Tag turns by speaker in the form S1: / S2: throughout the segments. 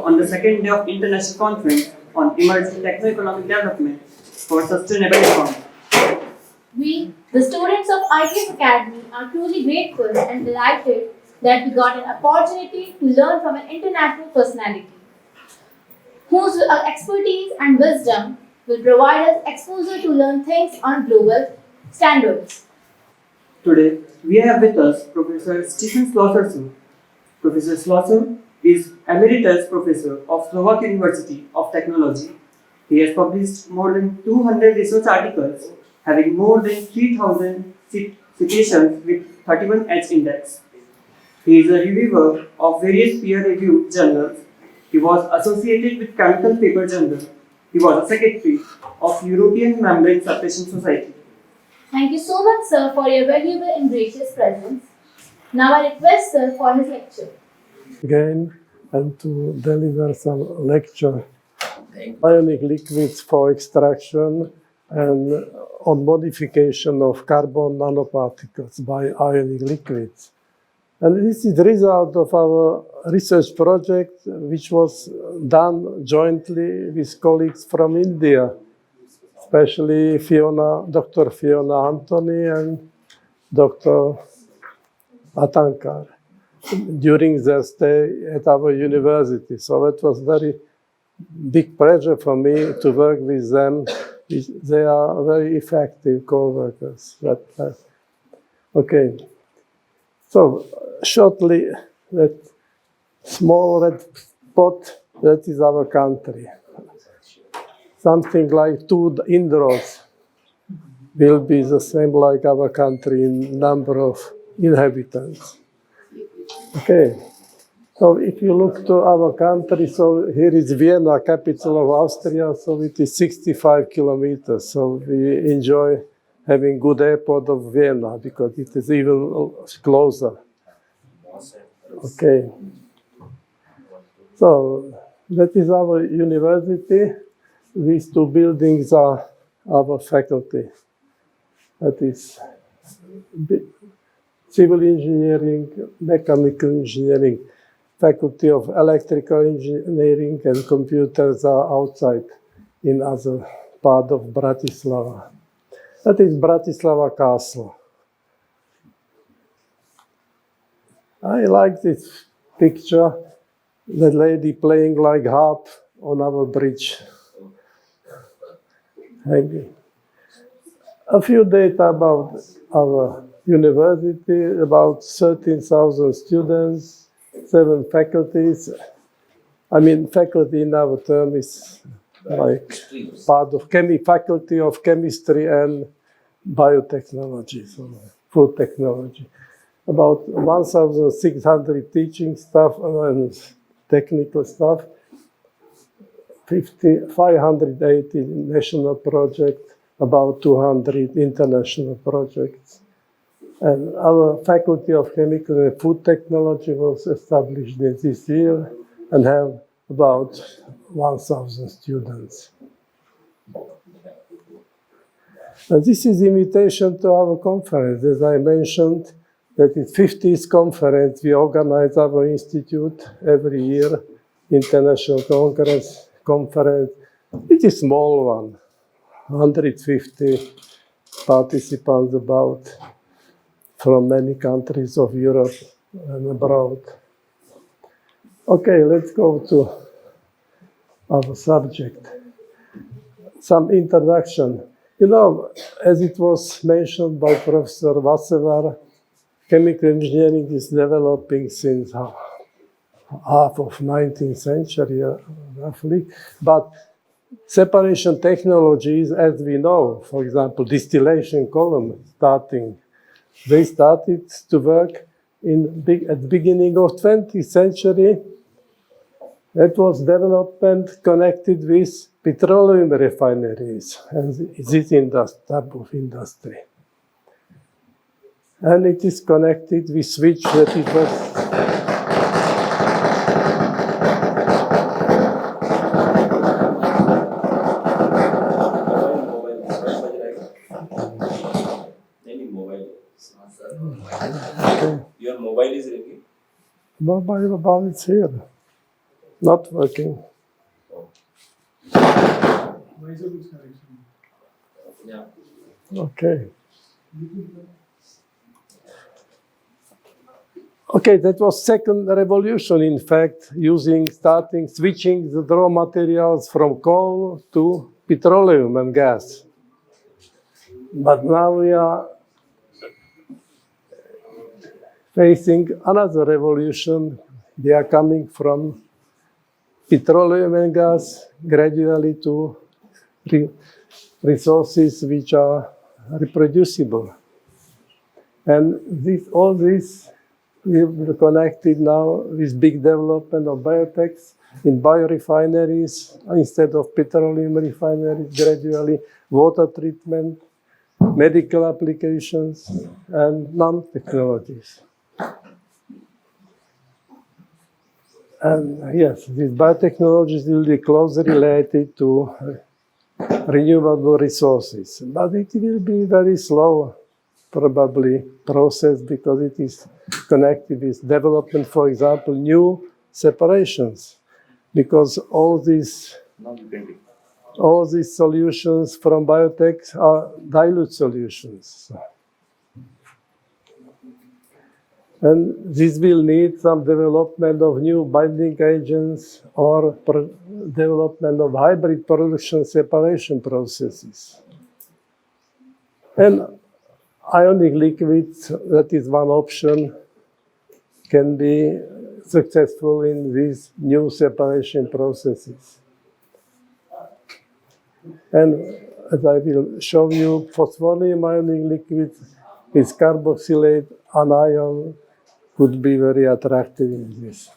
S1: on the second day of International Conference on Emerging Techno-Economic Development for Sustainable Economy.
S2: We, the students of ITS Academy, are truly grateful and delighted that we got an opportunity to learn from an international personality whose expertise and wisdom will provide us exposure to learn things on global standards.
S1: Today, we have with us Professor Stephen Schlosser, sir. Professor Schlosser is Emeritus Professor of Slovak University of Technology. He has published more than 200 research articles, having more than 3,000 citations with 31H index. He is a reviewer of various peer-reviewed journals. He was associated with Chemical Paper Journal. He was a secretary of European Membrane Suppression Society.
S2: Thank you so much, sir, for your valuable and gracious presence. Now I request sir for his lecture.
S3: Again, and to deliver some lecture. Ionic liquids for extraction and on modification of carbon nanoparticles by ionic liquids. And this is the result of our research project, which was done jointly with colleagues from India, especially Dr. Fiona Anthony and Dr. Atankar, during their stay at our university. So it was very big pleasure for me to work with them. They are very effective co-workers. Okay. So shortly, that small red spot, that is our country. Something like 2 Indores will be the same like our country in number of inhabitants. Okay. So if you look to our country, so here is Vienna, capital of Austria, so it is 65 kilometers. So we enjoy having good airport of Vienna because it is even closer. Okay. So that is our university. These 2 buildings are our faculty. That is civil engineering, mechanical engineering, faculty of electrical engineering, and computers are outside in other part of Bratislava. That is Bratislava Castle. I like this picture, the lady playing like harp on our bridge. A few data about our university, about 13,000 students, 7 faculties. I mean, faculty in our term is like part of faculty of chemistry and biotechnology, so food technology. About 1,600 teaching staff and technical staff, 580 national projects, about 200 international projects. And our Faculty of Chemical and Food Technology was established this year and have about 1,000 students. And this is invitation to our conference. As I mentioned, that is 50th conference. We organize our institute every year, international conference. It is a small one, 150 participants about from many countries of Europe and abroad. Okay, let's go to our subject. Some introduction. You know, as it was mentioned by Professor Vassevar, chemical engineering is developing since half of 19th century, roughly. But separation technologies, as we know, for example, distillation column they started to work at the beginning of 20th century. That was development connected with petroleum refineries and this type of industry. And it is connected with switch that it was
S4: Your mobile is ringing?
S3: Mobile is here. Not working.
S4: Yeah.
S3: Okay. Okay, that was second revolution, in fact, switching the raw materials from coal to petroleum and gas. But now we are facing another revolution. They are coming from petroleum and gas gradually to resources which are reproducible. And all this will connected now with big development of biotechs in biorefineries instead of petroleum refineries, gradually water treatment, medical applications, and nanotechnologies. And yes, these biotechnologies will be closely related to renewable resources, but it will be very slow, probably, process because it is connected with development, for example, new separations, because all these solutions from biotech are dilute solutions. And this will need some development of new binding agents or development of hybrid production separation processes. And ionic liquids, that is one option, can be successful in these new separation processes. And as I will show you, phosphonium ionic liquids with carboxylate anion could be very attractive in this.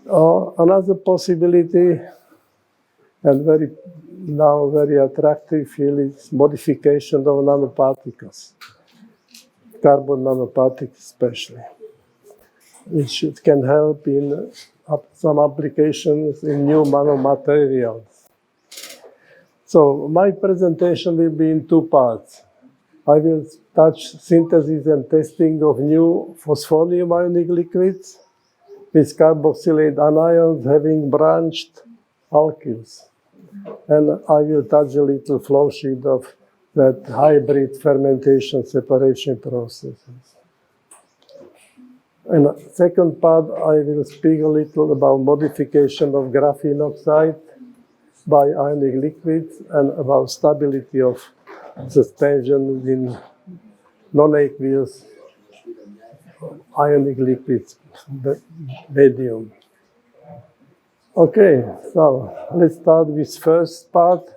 S3: Another possibility, and very attractive field, is modification of nanoparticles, carbon nanoparticles especially, which can help in some applications in new nanomaterials. So my presentation will be in two parts. I will touch synthesis and testing of new phosphonium ionic liquids with carboxylate anions having branched alkyls. And I will touch a little flow sheet of that hybrid fermentation separation processes. In the second part, I will speak a little about modification of graphene oxide by ionic liquids and about stability of suspension in non-aqueous ionic liquids medium. Okay, so let's start with first part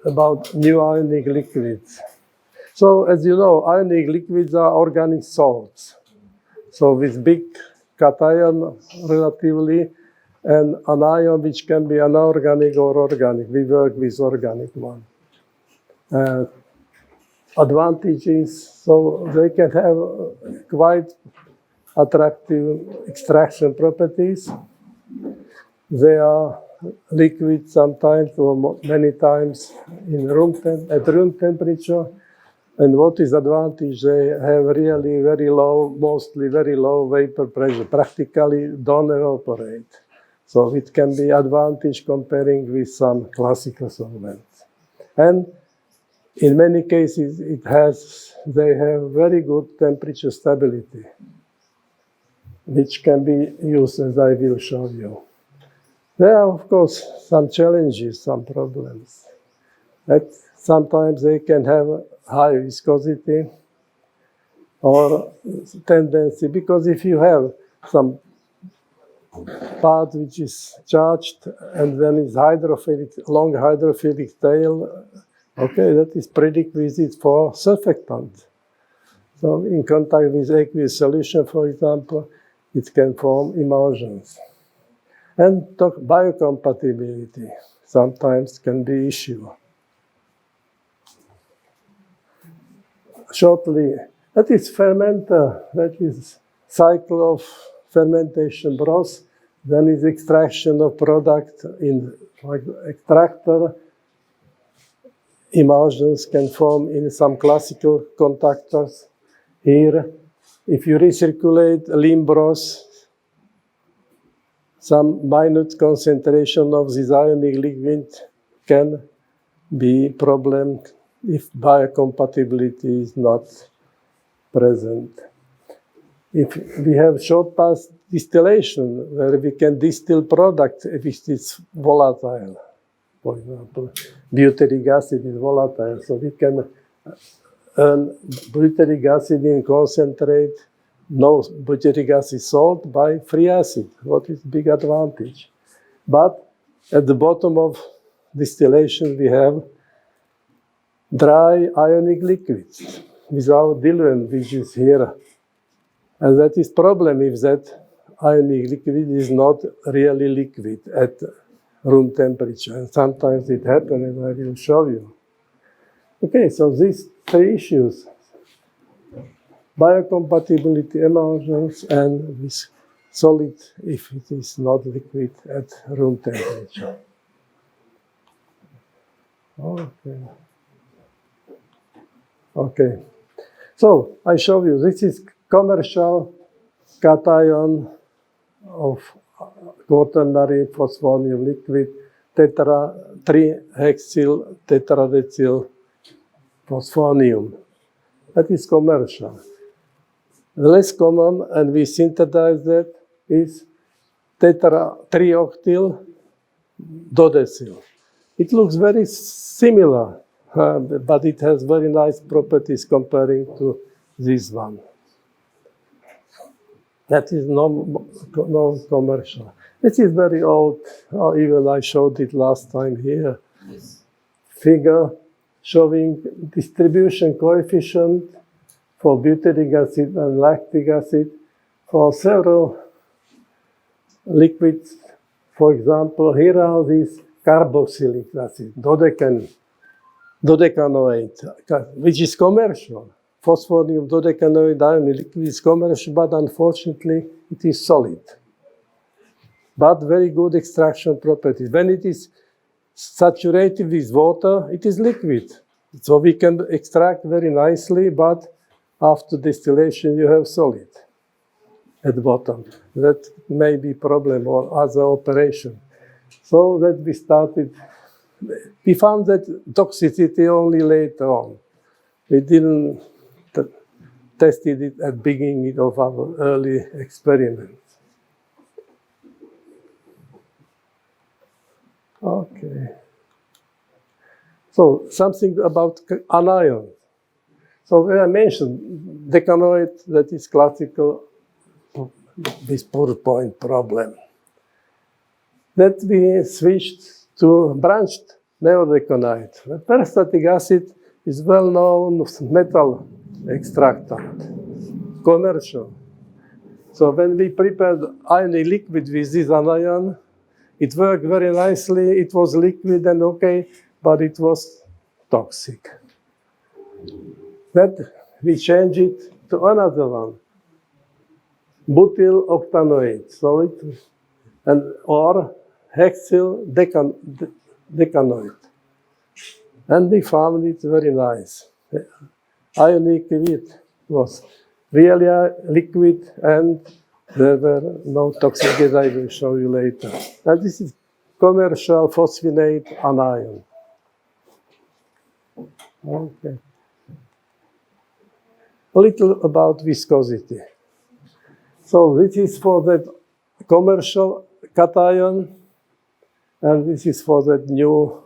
S3: about new ionic liquids. So as you know, ionic liquids are organic salts. So with big cation relatively, and an ion which can be anorganic or organic. We work with organic one. Advantages, so they can have quite attractive extraction properties. They are liquid sometimes or many times at room temperature. And what is advantage? They have really mostly very low vapor pressure, practically don't evaporate. So it can be advantage comparing with some classical solvents. And in many cases, they have very good temperature stability, which can be used as I will show you. There are, of course, some challenges, some problems. That sometimes they can have high viscosity or tendency, because if you have some part which is charged and then is long hydrophilic tail, okay, that is prerequisite for surfactant. So in contact with aqueous solution, for example, it can form emulsions. And biocompatibility sometimes can be issue. Shortly, that is fermenter, that is cycle of fermentation broth, then is extraction of product in like extractor. Emulsions can form in some classical contactors. Here, if you recirculate lean broth, some minute concentration of this ionic liquid can be problem if biocompatibility is not present. If we have short path distillation, where we can distill product if it is volatile, for example, butyric acid is volatile, so we can earn butyric acid in concentrate, no butyric acid salt by free acid. What is big advantage? But at the bottom of distillation we have dry ionic liquids without diluent, which is here. And that is problem if that ionic liquid is not really liquid at room temperature. And sometimes it happens, and I will show you. Okay, so these three issues: biocompatibility, emulsions, and this solid if it is not liquid at room temperature. Okay. So I show you, this is commercial cation of quaternary phosphonium liquid, 3-hexyl tetradecyl phosphonium. That is commercial. The less common, and we synthesize that, is 3-octyl dodecyl. It looks very similar, but it has very nice properties comparing to this one. That is non-commercial. This is very old, even I showed it last time here. Figure showing distribution coefficient for butyric acid and lactic acid for several liquids. For example, here are these carboxylic acid, dodecanoate, which is commercial. Phosphonium dodecanoate ionic liquid is commercial, but unfortunately it is solid. But very good extraction properties. When it is saturated with water, it is liquid. So we can extract very nicely, but after distillation you have solid at the bottom. That may be problem or other operation. So that we started, we found that toxicity only later on. We didn't tested it at the beginning of our early experiments. Okay. So something about anions. So when I mentioned decanoate, that is classical, this pour point problem. That we switched to branched neodecanate. The peristatic acid is well-known metal extractant, commercial. So when we prepared ionic liquid with this anion, it worked very nicely. It was liquid and okay, but it was toxic. That we changed it to another one, butyl octanoate. So it or hexyl decanoate, and we found it very nice. Ionic liquid was really liquid, and there were no toxicities. I will show you later. And this is commercial phosphonate anion. Okay. A little about viscosity. So this is for that commercial cation, and this is for that new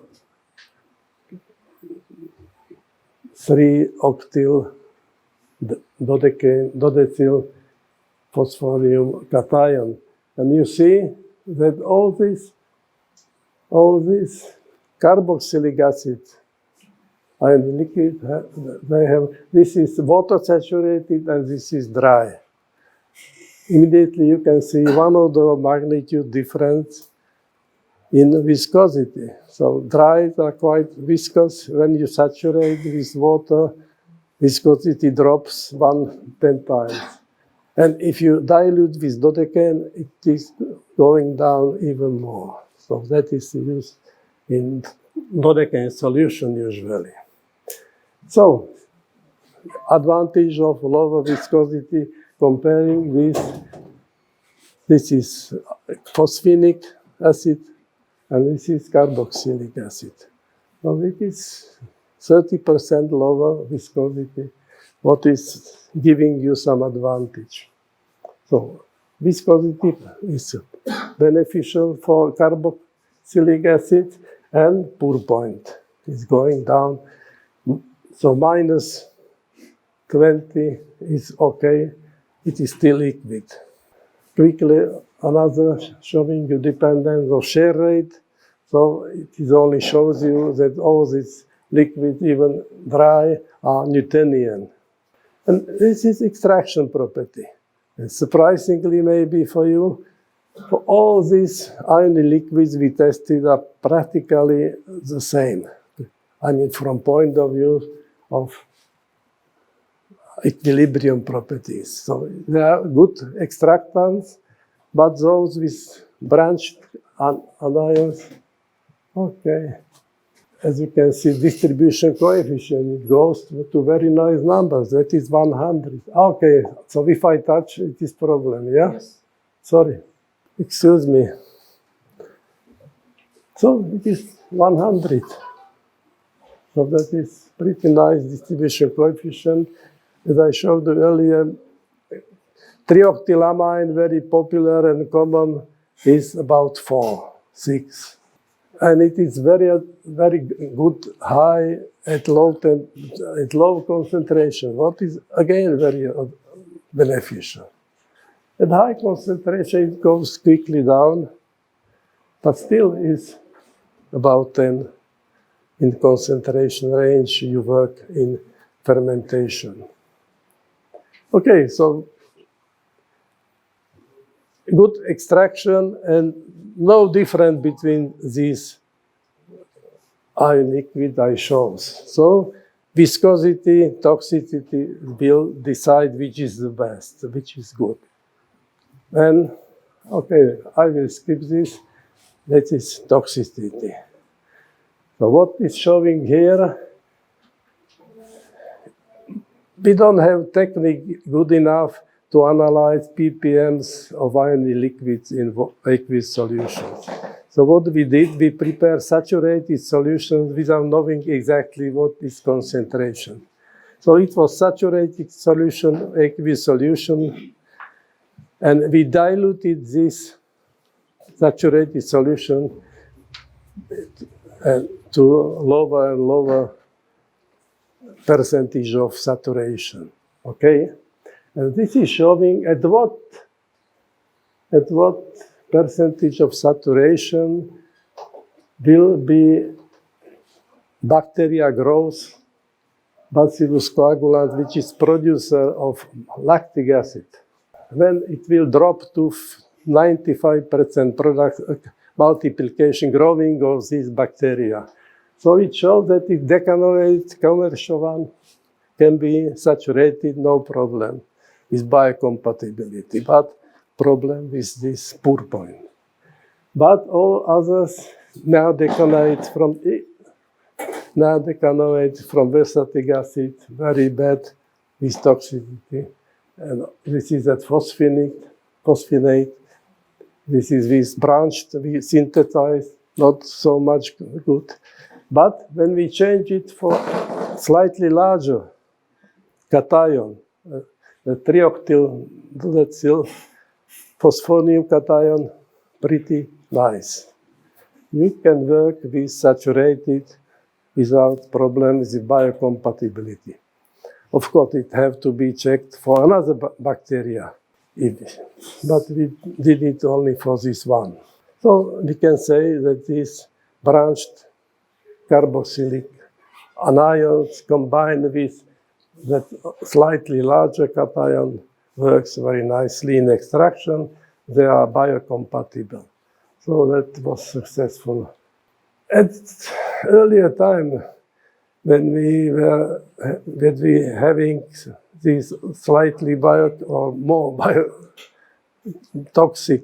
S3: 3-octyl dodecyl phosphonium cation. And you see that all this carboxylic acid ionic liquid, they have, this is water saturated and this is dry. Immediately you can see one of the magnitude difference in viscosity. So dry are quite viscous. When you saturate with water, viscosity drops 10 times. And if you dilute with dodecane, it is going down even more. So that is used in dodecane solution usually. So, advantage of lower viscosity comparing with, this is phosphinic acid, and this is carboxylic acid. So it is 30% lower viscosity, what is giving you some advantage. So viscosity is beneficial for carboxylic acid, and pour point is going down. So minus 20 is okay, it is still liquid. Quickly, another showing you dependence of shear rate. So it is only shows you that all these liquids, even dry, are Newtonian. And this is extraction property. And surprisingly, maybe for you, for all these ionic liquids we tested are practically the same. I mean, from point of view of equilibrium properties. So they are good extractants, but those with branched anions, okay. As you can see, distribution coefficient, it goes to very nice numbers. That is 100. Okay, so if I touch, it is problem, yeah?
S1: Yes.
S3: Sorry, excuse me. So it is 100. So that is pretty nice distribution coefficient. As I showed you earlier, trioctylamine, very popular and common, is about 4, 6. And it is very, very good high at low concentration, what is again very beneficial. At high concentration, it goes quickly down, but still is about 10 in concentration range. You work in fermentation. Okay, so good extraction and no difference between these ion liquid I shows. So viscosity, toxicity will decide which is the best, which is good. And okay, I will skip this. That is toxicity. So what is showing here? We don't have technique good enough to analyze ppms of ionic liquids in aqueous solutions. So what we did, we prepared saturated solutions without knowing exactly what is concentration. So it was saturated solution, aqueous solution, and we diluted this saturated solution to lower and lower percentage of saturation, okay? And this is showing at what percentage of saturation will be bacteria grows Bacillus coagulant, which is producer of lactic acid. When it will drop to 95% product multiplication, growing of these bacteria. So it shows that if decanoate commercial one can be saturated, no problem with biocompatibility, but problem with this pour point. But all others now decanate from versatile acid, very bad with toxicity. And this is at phosphonate. This is with branched, we synthesize, not so much good. But when we change it for slightly larger cation, the trioctyl phosphonium cation, pretty nice. You can work with saturated without problems with biocompatibility. Of course, it have to be checked for another bacteria, but we did it only for this one. So we can say that these branched carboxylic anions combined with that slightly larger cation works very nicely in extraction. They are biocompatible. So that was successful. At earlier time, when we were having these slightly more toxic,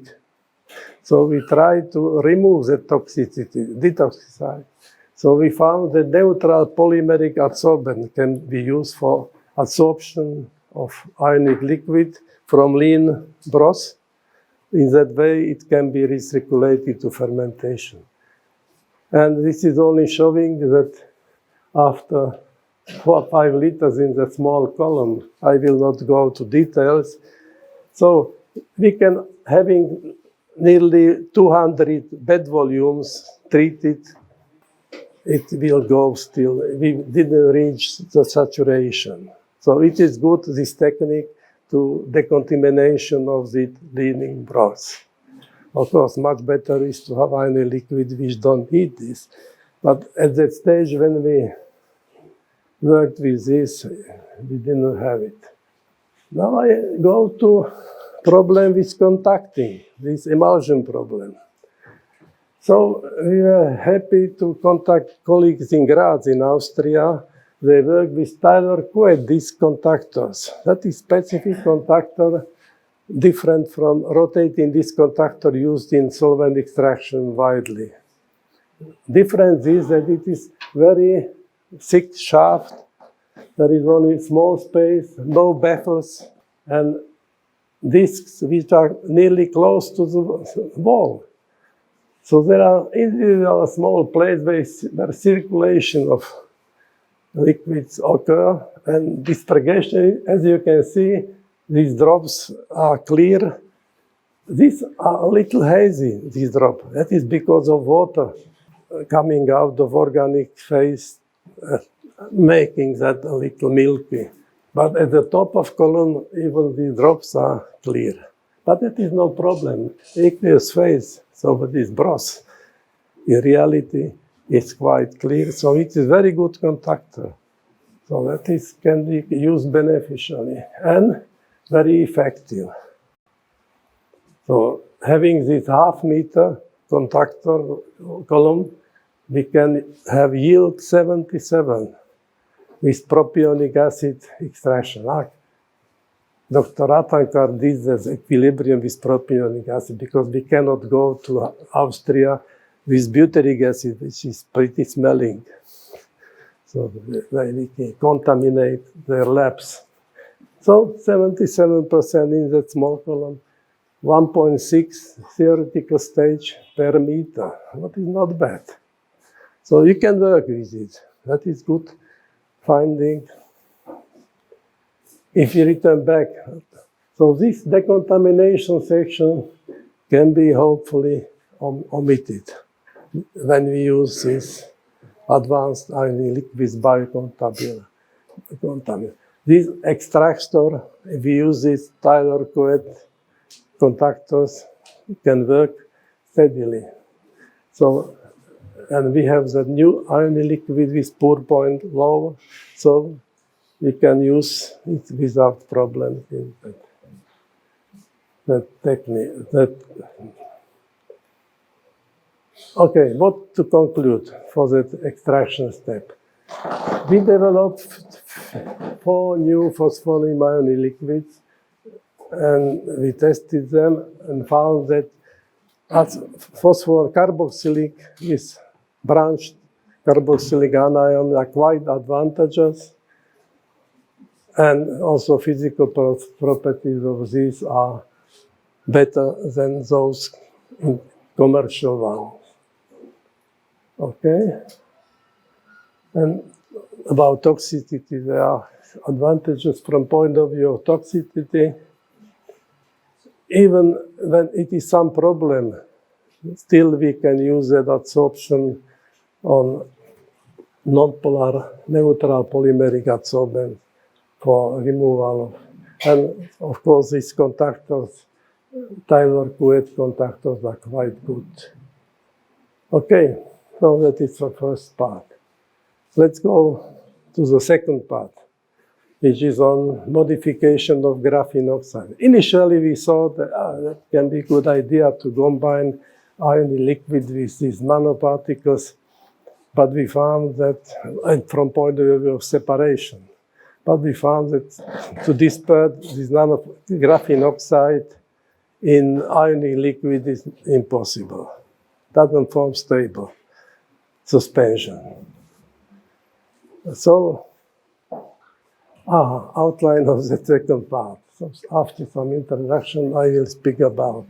S3: so we tried to remove the toxicity, detoxify. So we found that neutral polymeric adsorbent can be used for adsorption of ionic liquid from lean broth. In that way, it can be recirculated to fermentation. And this is only showing that after 4 or 5 liters in the small column, I will not go to details. So we can, having nearly 200 bed volumes treated, it will go still. We didn't reach the saturation. So it is good, this technique, to decontamination of the leaning broths. Of course, much better is to have any liquid which don't need this. But at that stage when we worked with this, we didn't have it. Now I go to problem with contacting, this emulsion problem. So we were happy to contact colleagues in Graz in Austria. They work with Tyler-Coed, these contactors. That is specific contactor, different from rotating disc contactor used in solvent extraction widely. Difference is that it is very thick shaft. There is only small space, no baffles, and discs which are nearly close to the wall. So there are individual small places where circulation of liquids occur, and dispersion, as you can see, these drops are clear. These are a little hazy, these drops. That is because of water coming out of organic phase, making that a little milky. But at the top of column, even the drops are clear. But it is no problem. Aqueous phase, so with this broth, in reality, it's quite clear. So it is very good contactor. So that is, can be used beneficially and very effective. So having this half-meter contactor column, we can have yield 77 with propionic acid extraction. Dr. Ratankar did this equilibrium with propionic acid because we cannot go to Austria with butyric acid, which is pretty smelling. So they can contaminate their labs. So 77% in that small column, 1.6 theoretical stage per meter. That is not bad. So you can work with it. That is good finding. If you return back, so this decontamination section can be hopefully omitted when we use this advanced ion liquids biocontaminant. This extractor, if we use these Tyler-Coed contactors, can work steadily. So, and we have the new ion liquid with pour point low, so we can use it without problem in that technique. Okay, what to conclude for that extraction step? We developed 4 new phosphoryl ion liquids, and we tested them and found that as phosphor carboxylic with branched carboxylic anion are quite advantageous, and also physical properties of these are better than those in commercial ones. Okay? And about toxicity, there are advantages from point of view of toxicity. Even when it is some problem, still we can use that adsorption on non-polar neutral polymeric adsorbent for removal. And of course, these contactors, Tyler-Coed contactors, are quite good. Okay, so that is the first part. Let's go to the second part, which is on modification of graphene oxide. Initially, we thought that can be a good idea to combine ion liquid with these nanoparticles, but we found that, and from point of view of separation, but we found that to disperse this graphene oxide in ion liquid is impossible. Doesn't form stable suspension. So, outline of the second part. So after some introduction, I will speak about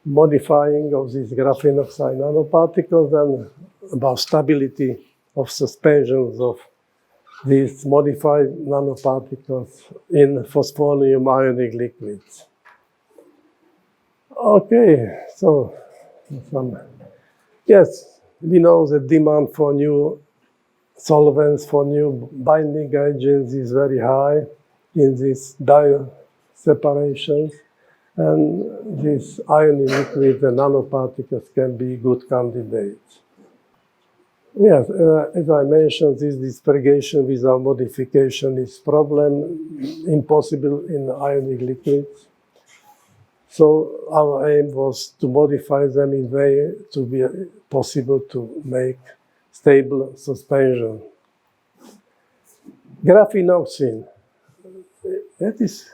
S3: modifying of these graphene oxide nanoparticles and about stability of suspensions of these modified nanoparticles in phosphonium ionic liquids. Okay, so yes, we know the demand for new solvents, for new binding agents is very high in these separations, and these ionic liquids and nanoparticles can be good candidates. Yes, as I mentioned, this dispergation without modification is impossible in ionic liquids. So our aim was to modify them in a way to be possible to make stable suspension. Graphene oxide, that is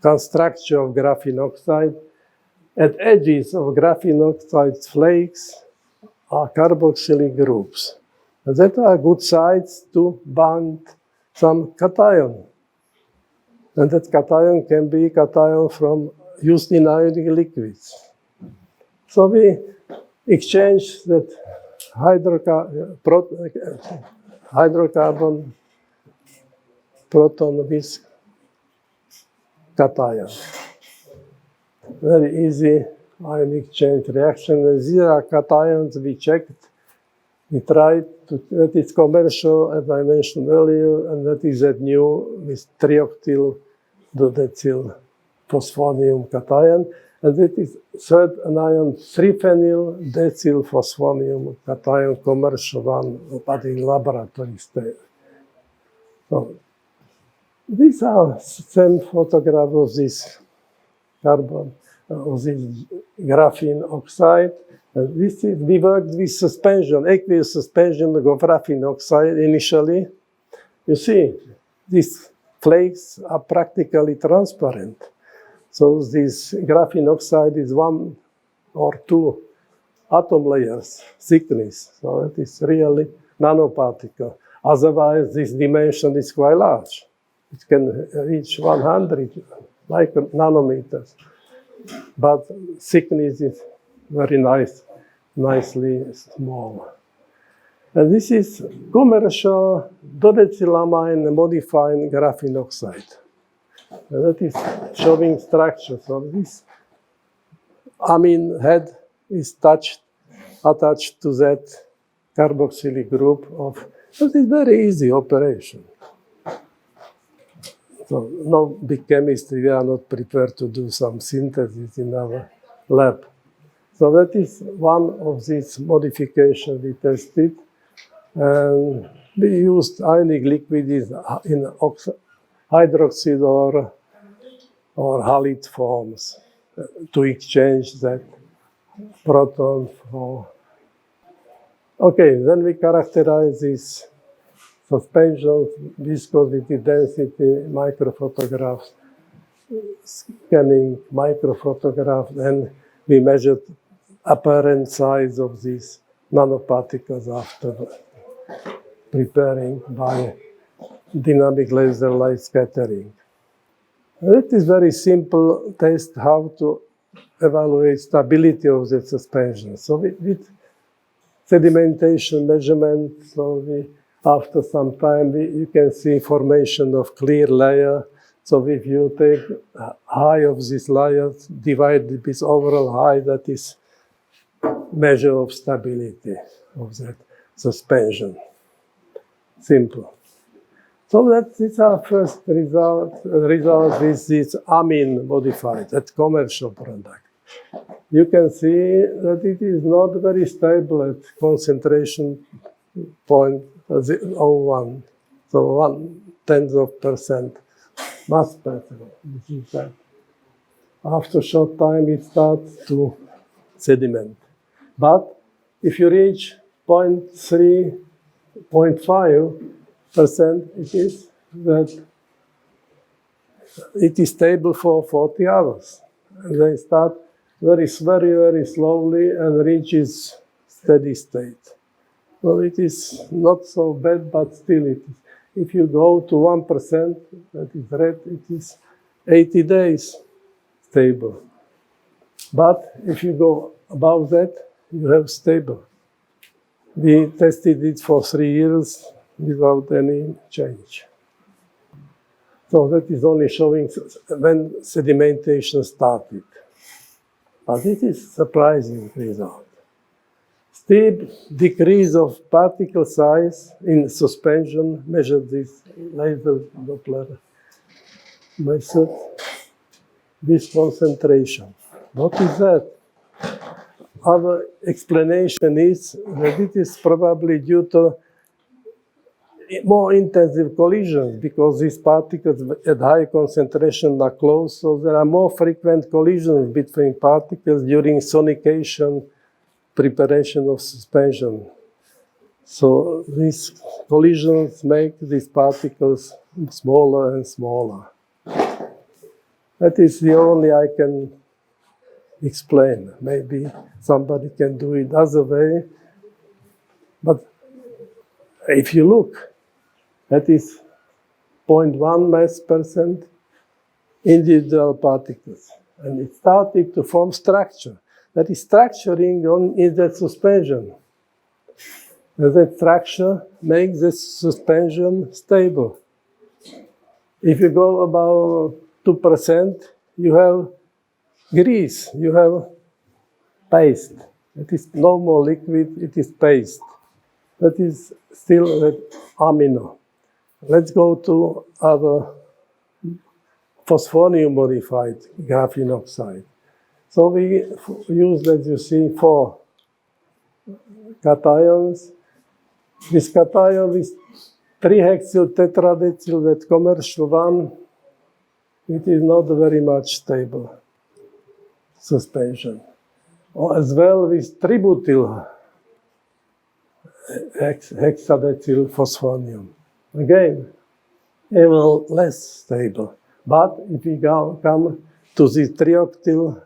S3: construction of graphene oxide. At edges of graphene oxide flakes are carboxylic groups. And that are good sites to bind some cation. And that cation can be cation from used in ionic liquids. So we exchange that hydrocarbon proton with cation. Very easy ionic change reaction. And these are cations we checked. We tried to, that is commercial, as I mentioned earlier, and that is that new with trioctyl dodecyl phosphonium cation. And that is third anion 3-phenyl decyl phosphonium cation, commercial one, but in laboratory state. So these are some photographs of this carbon, of this graphene oxide. We worked with suspension, aqueous suspension of graphene oxide initially. You see, these flakes are practically transparent. So this graphene oxide is 1 or 2 atom layers thickness. So it is really nanoparticle. Otherwise, this dimension is quite large. It can reach 100 nanometers. But thickness is very nicely small. And this is commercial dodecylamine modified graphene oxide. And that is showing structure. So this amine head is attached to that carboxylic group of, that is very easy operation. So no big chemistry, we are not prepared to do some synthesis in our lab. So that is one of these modifications we tested. And we used ionic liquid in hydroxide or halide forms to exchange that proton for. Okay, then we characterize this suspension, viscosity, density, microphotographs, scanning microphotographs, and we measured apparent size of these nanoparticles after preparing by dynamic laser light scattering. It is very simple test how to evaluate stability of the suspension. So with sedimentation measurement, so after some time you can see formation of clear layer. So if you take height of this layer, divide it with overall height, that is measure of stability of that suspension. Simple. So that is our first result with this amine modified, that commercial product. You can see that it is not very stable at concentration 0.01, so 0.1% mass spectrum. After short time, it starts to sediment. But if you reach 0.3, 0.5%, it is that it is stable for 40 hours. And they start very slowly and reaches steady state. Well, it is not so bad, but still it is. If you go to 1%, that is red, it is 80 days stable. But if you go above that, you have stable. We tested it for 3 years without any change. So that is only showing when sedimentation started. But it is surprising result. Steep decrease of particle size in suspension, measured this laser Doppler method, this concentration. What is that? Our explanation is that it is probably due to more intensive collisions because these particles at high concentration are close, so there are more frequent collisions between particles during sonication, preparation of suspension. So these collisions make these particles smaller and smaller. That is the only I can explain. Maybe somebody can do it other way. But if you look, that is 0.1 mass percent individual particles. And it started to form structure. That is structuring in that suspension. And that structure makes the suspension stable. If you go about 2%, you have grease, you have paste. It is no more liquid, it is paste. That is still that amino. Let's go to our phosphonium modified graphene oxide. So we use, as you see, 4 cations. This cation is 3-hexyl tetradecyl, that commercial one, it is not very much stable suspension. Or as well with tributyl hexadecyl phosphonium. Again, even less stable. But if we come to this trioctyl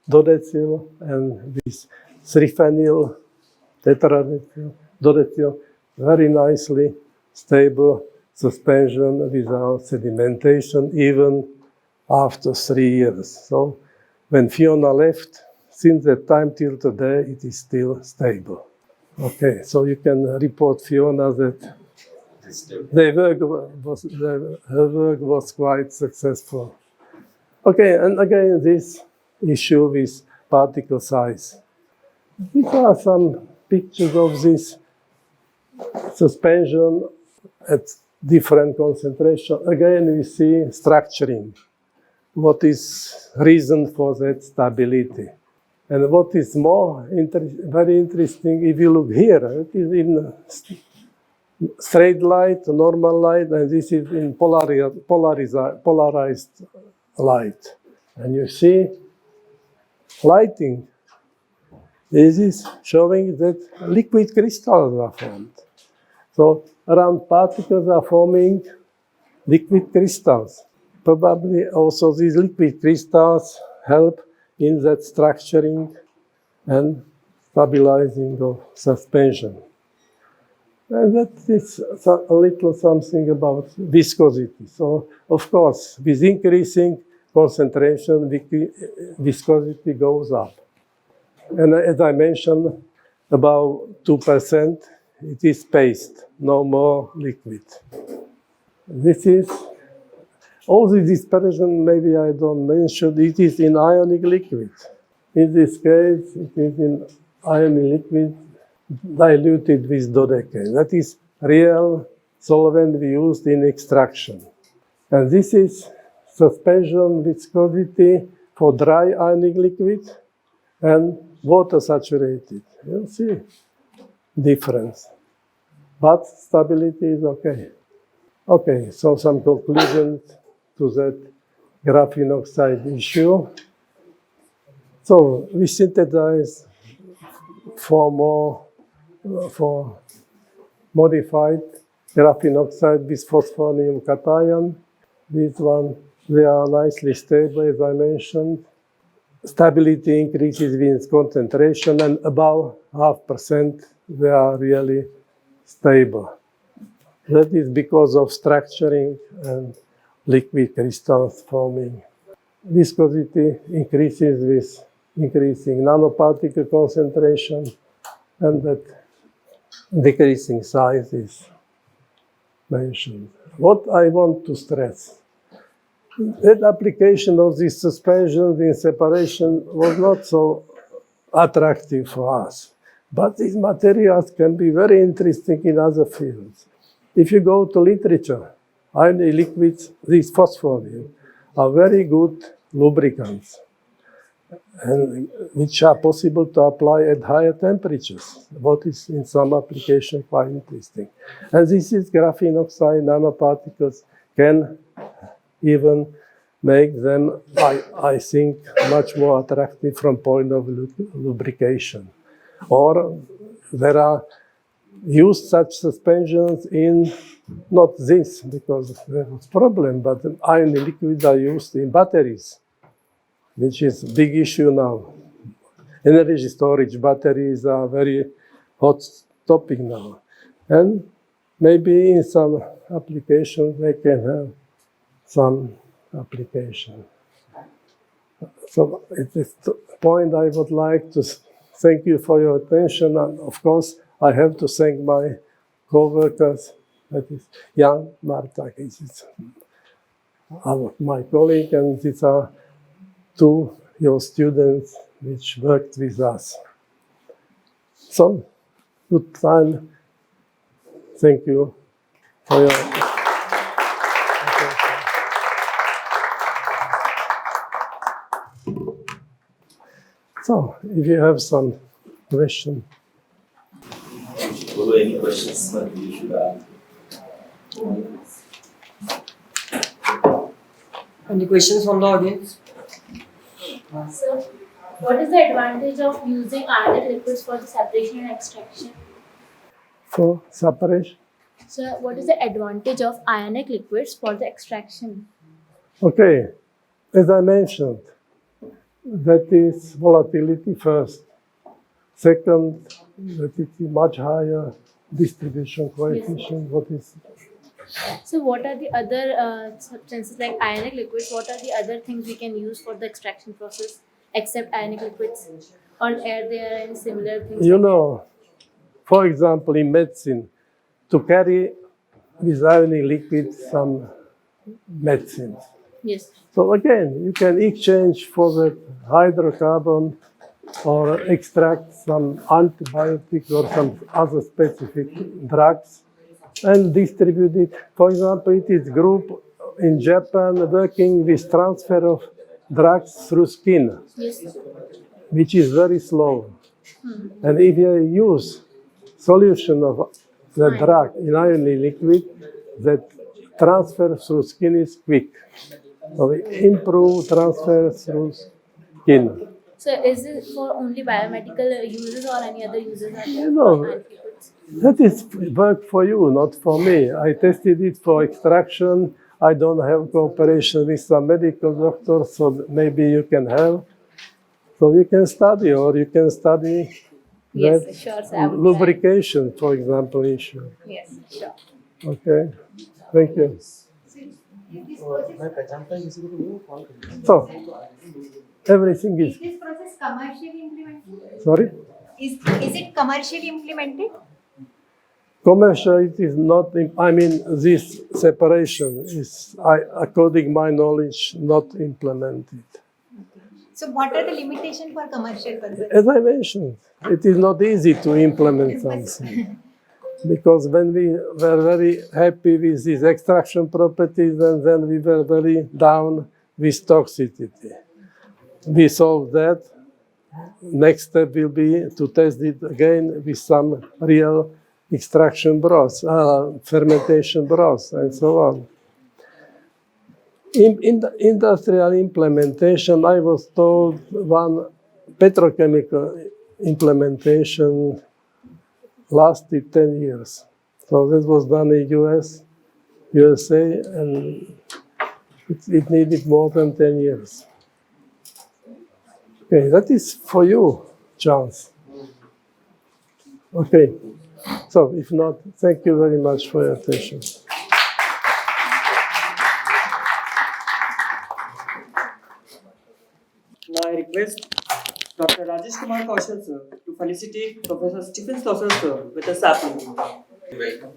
S3: dodecyl and this 3-phenyl tetradecyl dodecyl, very nicely stable suspension without sedimentation, even after 3 years. So when Fiona left, since that time till today, it is still stable. Okay, so you can report Fiona that her work was quite successful. Okay, and again, this issue with particle size. These are some pictures of this suspension at different concentration. Again, we see structuring. What is reason for that stability? And what is more very interesting, if you look here, it is in straight light, normal light, and this is in polarized light. And you see lighting. This is showing that liquid crystals are formed. So around particles are forming liquid crystals. Probably also these liquid crystals help in that structuring and stabilizing of suspension. And that is a little something about viscosity. So, of course, with increasing concentration, viscosity goes up. And as I mentioned, about 2%, it is paste, no more liquid. This is, all the dispersion, maybe I don't mention, it is in ionic liquid. In this case, it is in ionic liquid diluted with dodecane. That is real solvent we used in extraction. And this is suspension viscosity for dry ionic liquid and water saturated. You'll see difference. But stability is okay. Okay, so some conclusions to that graphene oxide issue. So we synthesized for modified graphene oxide with phosphonium cation. This one, they are nicely stable, as I mentioned. Stability increases with concentration, and above 0.5%, they are really stable. That is because of structuring and liquid crystals forming. Viscosity increases with increasing nanoparticle concentration, and that decreasing size is mentioned. What I want to stress, that application of these suspensions in separation was not so attractive for us. But these materials can be very interesting in other fields. If you go to literature, ionic liquids, these phosphorus, are very good lubricants, and which are possible to apply at higher temperatures, what is in some application quite interesting. And this is graphene oxide nanoparticles can even make them, I think, much more attractive from point of lubrication. Or there are used such suspensions in, not this, because there was problem, but ionic liquids are used in batteries, which is a big issue now. Energy storage batteries are very hot topic now. And maybe in some applications they can have some application. So at this point I would like to thank you for your attention, and of course I have to thank my co-workers, that is Jan, Marta, this is my colleague, and these are two your students which worked with us. So, good time. Thank you for your attention. So, if you have some question.
S4: Guru, any questions that you should ask?
S1: Any questions from the audience?
S2: So, what is the advantage of using ionic liquids for the separation and extraction?
S3: For separation?
S2: So, what is the advantage of ionic liquids for the extraction?
S3: Okay, as I mentioned, that is volatility first. Second, that it is much higher distribution coefficient. What is?
S2: So, what are the other substances like ionic liquids? What are the other things we can use for the extraction process except ionic liquids? Or are there any similar things?
S3: You know, for example, in medicine, to carry with ionic liquids some medicines.
S2: Yes.
S3: So again, you can exchange for the hydrocarbon or extract some antibiotics or some other specific drugs and distribute it. For example, it is group in Japan working with transfer of drugs through skin,
S2: Yes.
S3: which is very slow. And if you use solution of the drug in ionic liquid, that transfer through skin is quick. So we improve transfer through skin.
S2: So, is it for only biomedical uses or any other uses? Are there
S3: No.
S2: for ionic liquids?
S3: That is work for you, not for me. I tested it for extraction. I don't have cooperation with some medical doctors, so maybe you can have. So you can study, or you can study
S2: Yes,
S3: that
S2: sure, sir. I would
S3: lubrication, for example, issue.
S2: try. Yes, sure.
S3: Okay, thank you. So, everything is,
S5: Is this process commercially implemented?
S3: sorry?
S5: Is it commercially implemented?
S3: Commercial, it is not, I mean, this separation is, according my knowledge, not implemented.
S5: So what are the limitations for commercial purpose?
S3: As I mentioned, it is not easy to implement something. Because when we were very happy with these extraction properties, and then we were very down with toxicity. We solved that. Next step will be to test it again with some real extraction broths, fermentation broths, and so on. In the industrial implementation, I was told one petrochemical implementation lasted 10 years. So this was done in USA, and it needed more than 10 years. Okay, that is for you, Charles. Okay, so if not, thank you very much for your attention.
S1: Now I request Dr. Rajesh Kumar Kaushal sir to felicitate Professor Stephen Schlosser sir with a sapling.
S4: Welcome.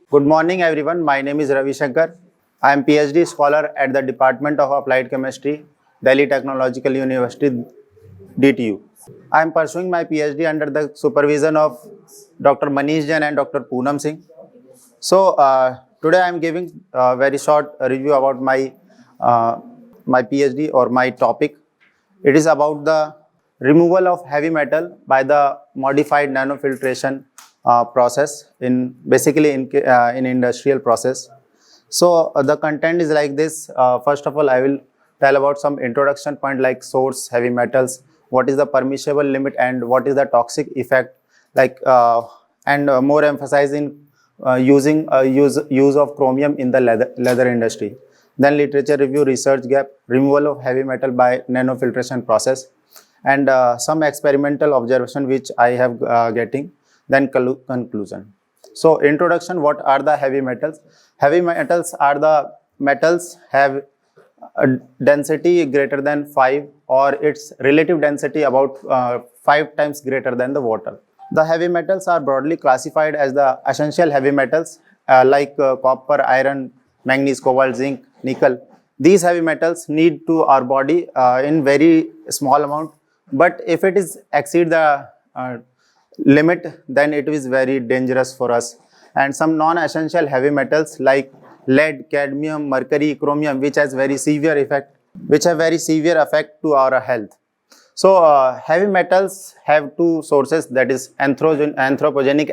S6: Good morning, everyone. My name is Ravi Shankar. I am PhD scholar at the Department of Applied Chemistry, Delhi Technological University, DTU. I am pursuing my PhD under the supervision of Dr. Manish Jain and Dr. Poonam Singh. So today I am giving a very short review about my PhD or my topic. It is about the removal of heavy metal by the modified nanofiltration process in industrial process. So the content is like this. First of all, I will tell about some introduction point like source, heavy metals, what is the permissible limit and what is the toxic effect, and more emphasis in use of chromium in the leather industry. Then literature review, research gap, removal of heavy metal by nanofiltration process, and some experimental observation which I have getting. Then conclusion. So introduction, what are the heavy metals? Heavy metals are the metals have a density greater than 5 or its relative density about 5 times greater than the water. The heavy metals are broadly classified as the essential heavy metals like copper, iron, manganese, cobalt, zinc, nickel. These heavy metals need to our body in very small amount, but if it is exceed the limit, then it is very dangerous for us. And some non-essential heavy metals like lead, cadmium, mercury, chromium, which have very severe effect to our health. So heavy metals have two sources, that is anthropogenic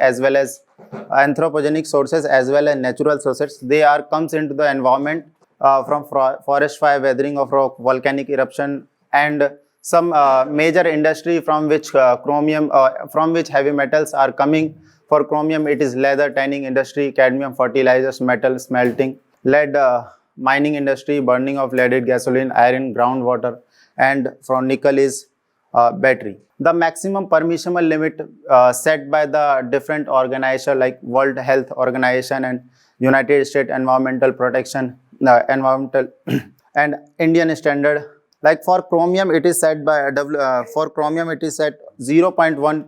S6: sources as well as natural sources. They comes into the environment from forest fire, weathering of rock, volcanic eruption, and some major industry from which heavy metals are coming. For chromium, it is leather, tanning industry; cadmium, fertilizers, metal smelting; lead, mining industry, burning of leaded gasoline; iron, groundwater; and from nickel is battery. The maximum permissible limit set by the different organizations like World Health Organization and United States Environmental Protection, environmental and Indian standard. Like for chromium, it is set by 0.1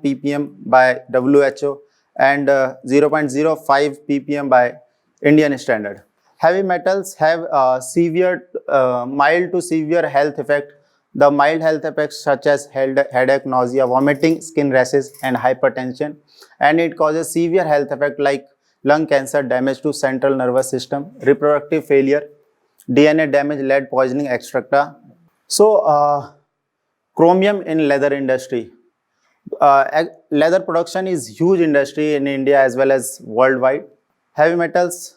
S6: ppm by WHO and 0.05 ppm by Indian standard. Heavy metals have mild to severe health effect. The mild health effects such as headache, nausea, vomiting, skin rashes, and hypertension, and it causes severe health effect like lung cancer, damage to central nervous system, reproductive failure, DNA damage, lead poisoning, etc. So chromium in leather industry. Leather production is huge industry in India as well as worldwide. Heavy metals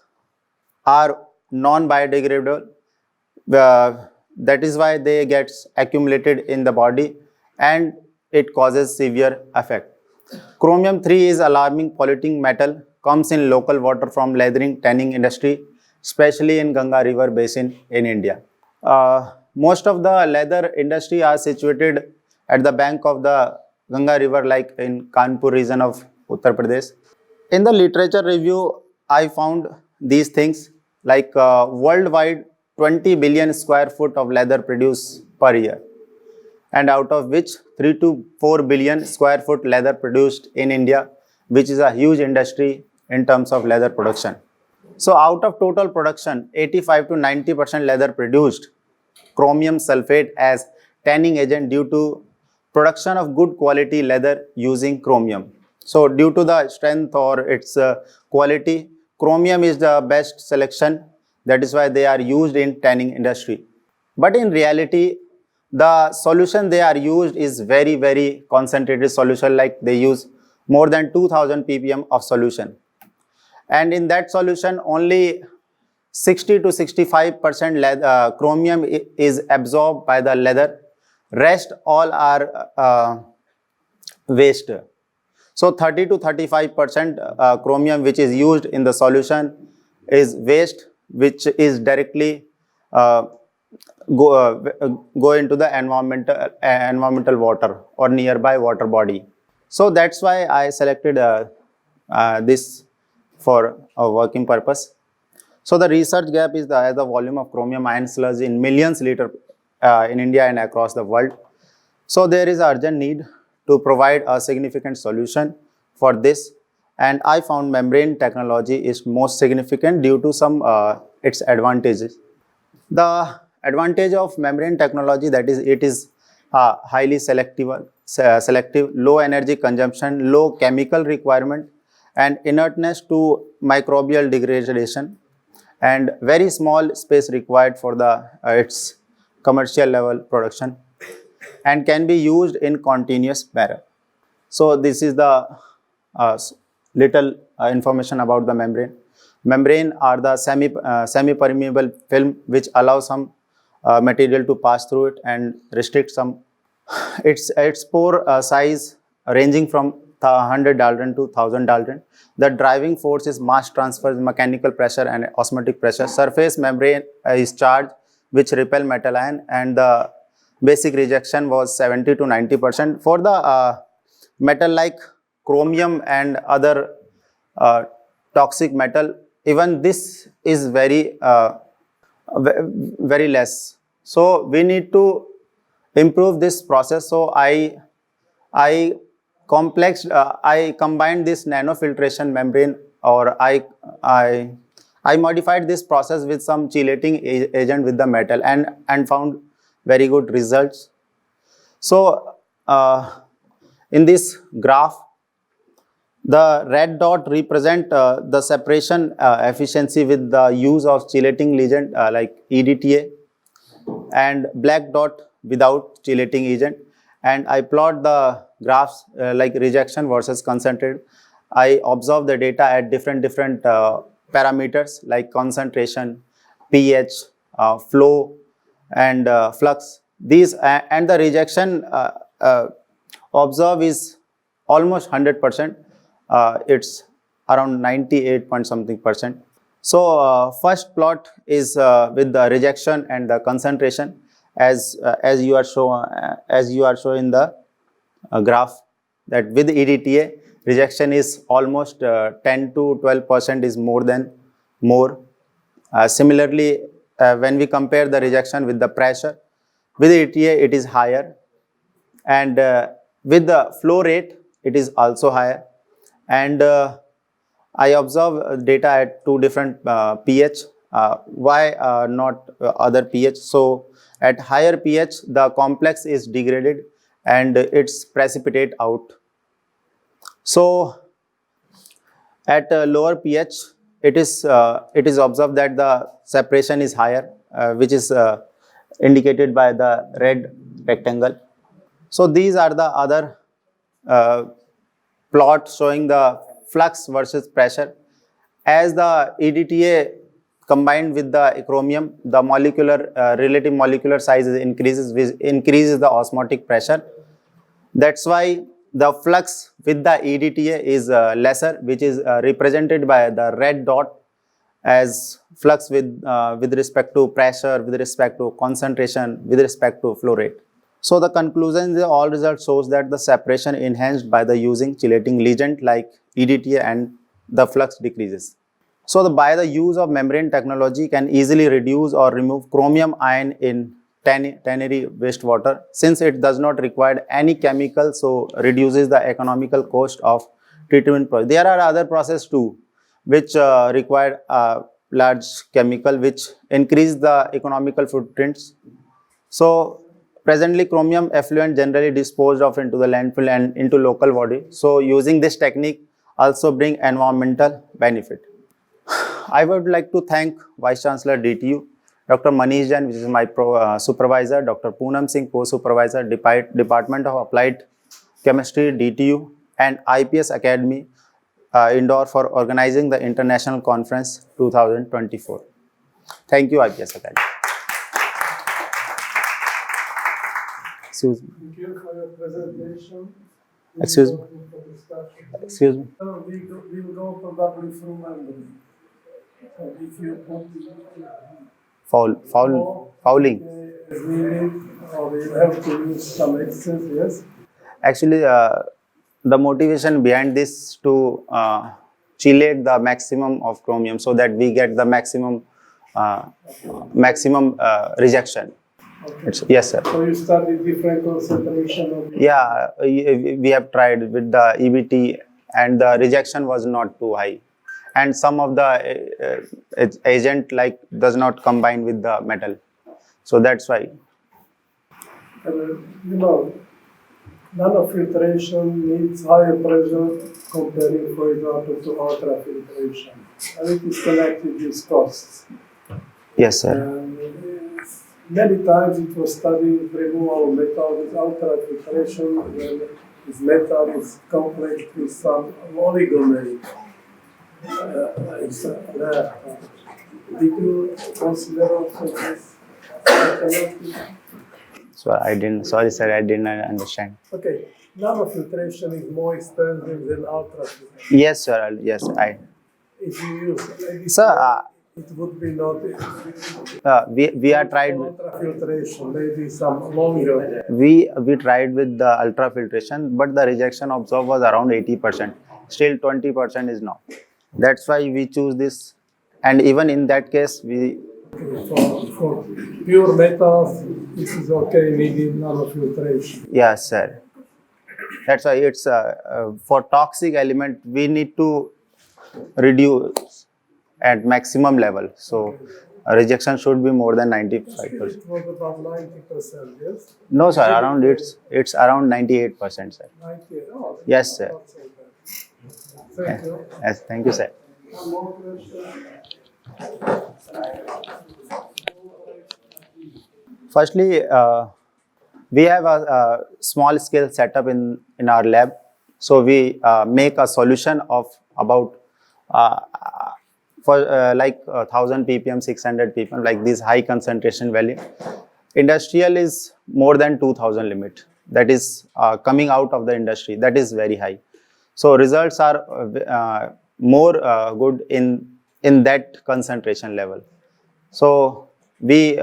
S6: are non-biodegradable. That is why they get accumulated in the body and it causes severe effect. Chromium 3 is alarming polluting metal, comes in local water from leathering, tanning industry, especially in Ganga river basin in India. Most of the leather industry are situated at the bank of the Ganga river like in Kanpur region of Uttar Pradesh. In the literature review, I found these things like worldwide 20 billion square foot of leather produced per year, and out of which 3 to 4 billion square foot leather produced in India, which is a huge industry in terms of leather production. So out of total production, 85 to 90% leather produced chromium sulfate as tanning agent due to production of good quality leather using chromium. So due to the strength or its quality, chromium is the best selection. That is why they are used in tanning industry. But in reality, the solution they are used is very, very concentrated solution, like they use more than 2000 ppm of solution. And in that solution, only 60 to 65% chromium is absorbed by the leather. Rest all are waste. So 30 to 35% chromium which is used in the solution is waste, which is directly go into the environmental water or nearby water body. So that's why I selected this for a working purpose. So the research gap is as the volume of chromium ion sludge in millions liter in India and across the world. So there is urgent need to provide a significant solution for this, and I found membrane technology is most significant due to some its advantages. The advantage of membrane technology, that is, it is highly selective, low energy consumption, low chemical requirement, and inertness to microbial degradation, and very small space required for the its commercial level production, and can be used in continuous manner. So this is the little information about the membrane. Membrane are the semi-permeable film which allow some material to pass through it and restrict some. Its pore size ranging from 100 Dalton to 1000 Dalton. The driving force is mass transfer, mechanical pressure, and osmotic pressure. Surface membrane is charged which repel metal ion, and the basic rejection was 70 to 90%. For the metal like chromium and other toxic metal, even this is very less. So we need to improve this process. So I combined this nanofiltration membrane, or I modified this process with some chelating agent with the metal, and found very good results. So in this graph, the red dot represent the separation efficiency with the use of chelating agent like EDTA, and black dot without chelating agent. And I plot the graphs like rejection versus concentrated. I observe the data at different parameters like concentration, pH, flow, and flux. These and the rejection observed is almost 100%. It's around 98 point something percent. So first plot is with the rejection and the concentration, as you are showing the graph, that with EDTA rejection is almost 10 to 12% is more. Similarly, when we compare the rejection with the pressure, with EDTA it is higher, and with the flow rate it is also higher. And I observe data at two different pH. Why not other pH? So at higher pH the complex is degraded and it's precipitate out. So at lower pH it is observed that the separation is higher, which is indicated by the red rectangle. So these are the other plot showing the flux versus pressure. As the EDTA combined with the chromium, the relative molecular size increases, which increases the osmotic pressure. That's why the flux with the EDTA is lesser, which is represented by the red dot as flux with respect to pressure, with respect to concentration, with respect to flow rate. So the conclusion is all results shows that the separation enhanced by the using chelating agent like EDTA, and the flux decreases. So by the use of membrane technology can easily reduce or remove chromium ion in ternary wastewater, since it does not require any chemical, so reduces the economical cost of treatment process. There are other processes too which require large chemical, which increase the economical footprints. So presently chromium effluent generally disposed of into the landfill and into local body. So using this technique also bring environmental benefit. I would like to thank Vice Chancellor DTU, Dr. Manish Jain, which is my supervisor, Dr. Poonam Singh, co-supervisor, Department of Applied Chemistry, DTU, and IPS Academy, Indore, for organizing the International Conference 2024. Thank you, IPS Academy. Excuse me.
S3: Thank you for your presentation.
S6: Excuse me. Excuse me.
S3: So we'll go probably through membrane. So if you
S6: Fouling.
S3: Is needed, or you have to use some excess, yes?
S6: Actually, the motivation behind this to chelate the maximum of chromium so that we get the maximum rejection. Yes, sir.
S3: So you studied different concentration of
S6: Yeah, we have tried with the EBT and the rejection was not too high. And some of the agent like does not combine with the metal. So that's why.
S3: Nanofiltration needs higher pressure comparing, for example, to ultrafiltration. And it is connected with costs.
S6: Yes, sir.
S3: Many times it was studied removal of metal with ultrafiltration when this metal is complex with some oligomer. Did you consider also this alternative?
S6: So I didn't, sorry sir, I didn't understand.
S3: Okay, nanofiltration is more expensive than ultrafiltration.
S6: Yes, sir, yes, I.
S3: If you use ADC,
S6: Sir,
S3: it would be not
S6: we are tried.
S3: ultrafiltration, maybe some longer.
S6: We tried with the ultrafiltration, but the rejection observed was around 80%. Still 20% is not. That's why we choose this. And even in that case, we.
S3: For pure metals, this is okay, needing nanofiltration.
S6: Yes, sir. That's why it's for toxic element we need to reduce at maximum level. So rejection should be more than 95%.
S3: It was about 90%, yes?
S6: No, sir. Around it's around 98%, sir.
S3: 98. Oh,
S6: Yes, sir.
S3: not so bad. Thank you.
S6: Yes, thank you, sir.
S3: One more question.
S6: Firstly, we have a small scale setup in our lab. So we make a solution of about like 1000 ppm, 600 ppm, like this high concentration value. Industrial is more than 2000 limit. That is coming out of the industry. That is very high. So results are more good in that concentration level. So we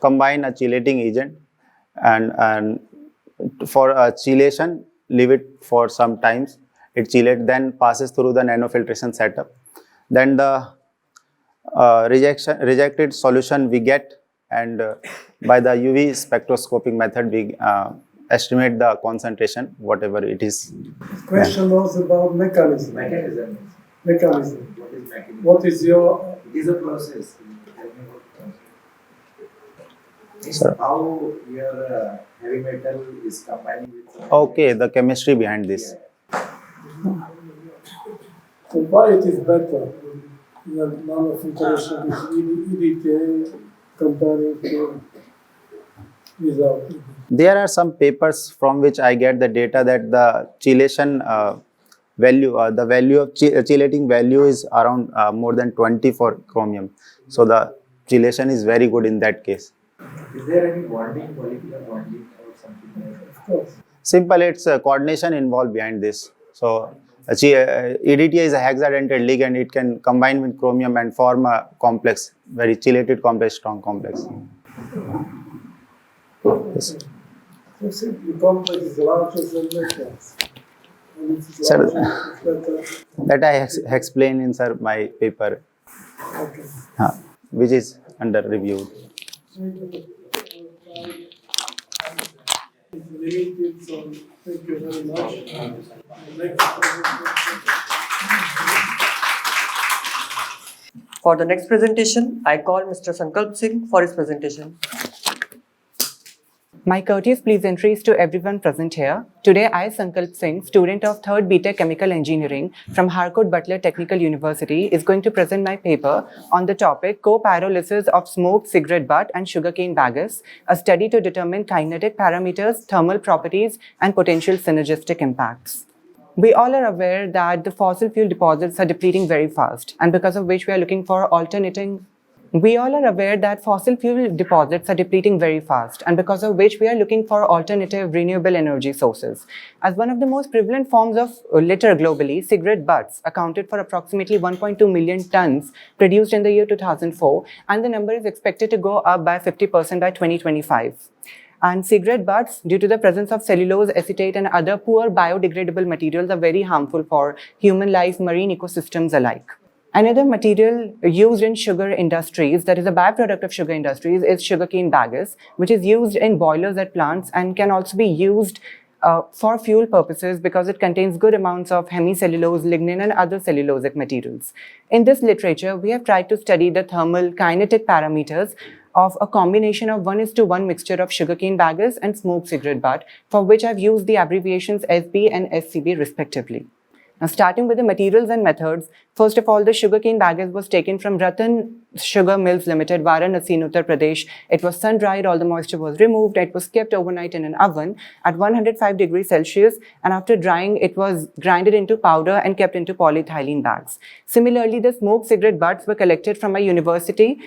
S6: combine a chelating agent and for chelation, leave it for some times. It chelates, then passes through the nanofiltration setup. Then the rejected solution we get, and by the UV spectroscopic method we estimate the concentration, whatever it is.
S3: Question was about mechanism.
S4: Mechanism.
S3: Mechanism.
S4: What is mechanism?
S3: What is your
S4: It is a process. It's
S6: Sir.
S4: how your heavy metal is combining with something.
S6: Okay, the chemistry behind this.
S3: so why it is better than nanofiltration with EDTA comparing to without EDTA?
S6: There are some papers from which I get the data that the chelation value, the value of chelating value is around more than 20 for chromium. So the chelation is very good in that case.
S4: Is there any bonding, molecular bonding or something like that?
S3: Of course.
S6: Simple, it's coordination involved behind this. So EDTA is a hexadentate ligand. It can combine with chromium and form a complex, very chelated complex, strong complex. Yes.
S3: So simply complex is larger than metals. And it is
S6: Sir,
S3: larger, it's better.
S6: that I explained in sir my paper,
S3: Okay.
S6: which is under review.
S3: It's limited, so thank you very much. Next presentation.
S1: For the next presentation, I call Mr. Sankalp Singh for his presentation.
S7: My courteous pleasantries to everyone present here. Today, I, Sankalp Singh, student of 3rd BTech Chemical Engineering from Harcourt Butler Technical University, is going to present my paper on the topic Co-pyrolysis of smoked cigarette butt and sugarcane bagasse, a study to determine kinetic parameters, thermal properties, and potential synergistic impacts. We all are aware that the fossil fuel deposits are depleting very fast, and because of which we are looking for alternating. We all are aware that fossil fuel deposits are depleting very fast, and because of which we are looking for alternative renewable energy sources. As one of the most prevalent forms of litter globally, cigarette butts accounted for approximately 1.2 million tons produced in the year 2004, and the number is expected to go up by 50% by 2025. And cigarette butts, due to the presence of cellulose, acetate, and other poor biodegradable materials, are very harmful for human life, marine ecosystems alike. Another material used in sugar industries, that is a byproduct of sugar industries, is sugarcane bagasse, which is used in boilers at plants and can also be used for fuel purposes because it contains good amounts of hemicellulose, lignin, and other cellulosic materials. In this literature, we have tried to study the thermal kinetic parameters of a combination of 1:1 mixture of sugarcane bagasse and smoked cigarette butt, for which I've used the abbreviations SB and SCB respectively. Now, starting with the materials and methods, first of all, the sugarcane bagasse was taken from Ratan Sugar Mills Limited, Varanasi, Uttar Pradesh. It was sun-dried, all the moisture was removed, it was kept overnight in an oven at 105 degrees Celsius, and after drying, it was grinded into powder and kept into polyethylene bags. Similarly, the smoked cigarette butts were collected from a university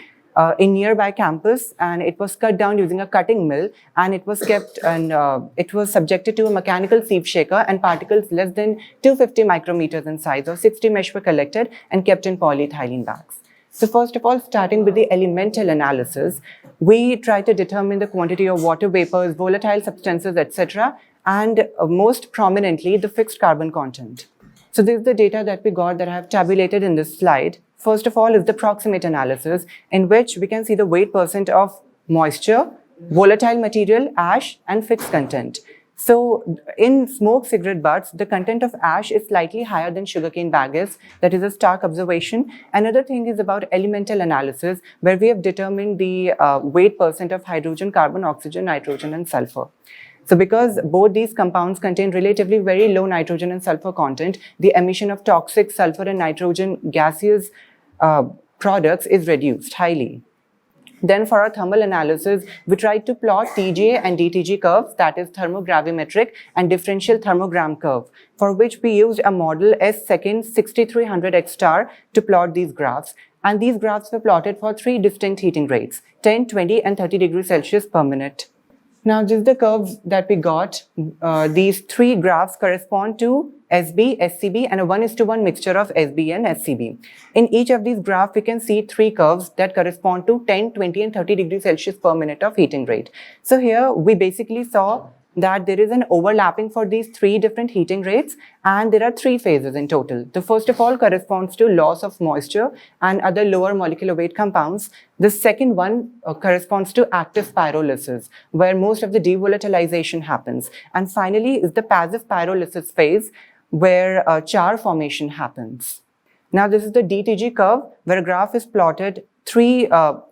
S7: in nearby campus, and it was cut down using a cutting mill, and it was kept and it was subjected to a mechanical sieve shaker, and particles less than 250 micrometers in size or 60 mesh were collected and kept in polyethylene bags. So first of all, starting with the elemental analysis, we try to determine the quantity of water vapors, volatile substances, etc., and most prominently the fixed carbon content. So this is the data that we got that I have tabulated in this slide. First of all is the proximate analysis, in which we can see the weight percent of moisture, volatile material, ash, and fixed content. So in smoked cigarette butts, the content of ash is slightly higher than sugarcane bagasse. That is a stark observation. Another thing is about elemental analysis, where we have determined the weight percent of hydrogen, carbon, oxygen, nitrogen, and sulfur. So because both these compounds contain relatively very low nitrogen and sulfur content, the emission of toxic sulfur and nitrogen gaseous products is reduced highly. Then for our thermal analysis, we tried to plot TGA and DTG curves, that is thermogravimetric and differential thermogram curve, for which we used a model S-Second 6300X star to plot these graphs. And these graphs were plotted for 3 distinct heating rates, 10, 20, and 30 degrees Celsius per minute. Now, this is the curves that we got. These 3 graphs correspond to SB, SCB, and a 1:1 mixture of SB and SCB. In each of these graphs, we can see 3 curves that correspond to 10, 20, and 30 degrees Celsius per minute of heating rate. So here, we basically saw that there is an overlapping for these 3 different heating rates, and there are 3 phases in total. The first of all corresponds to loss of moisture and other lower molecular weight compounds. The second one corresponds to active pyrolysis, where most of the devolatilization happens. And finally is the passive pyrolysis phase, where char formation happens. Now this is the DTG curve, where a graph is plotted, 3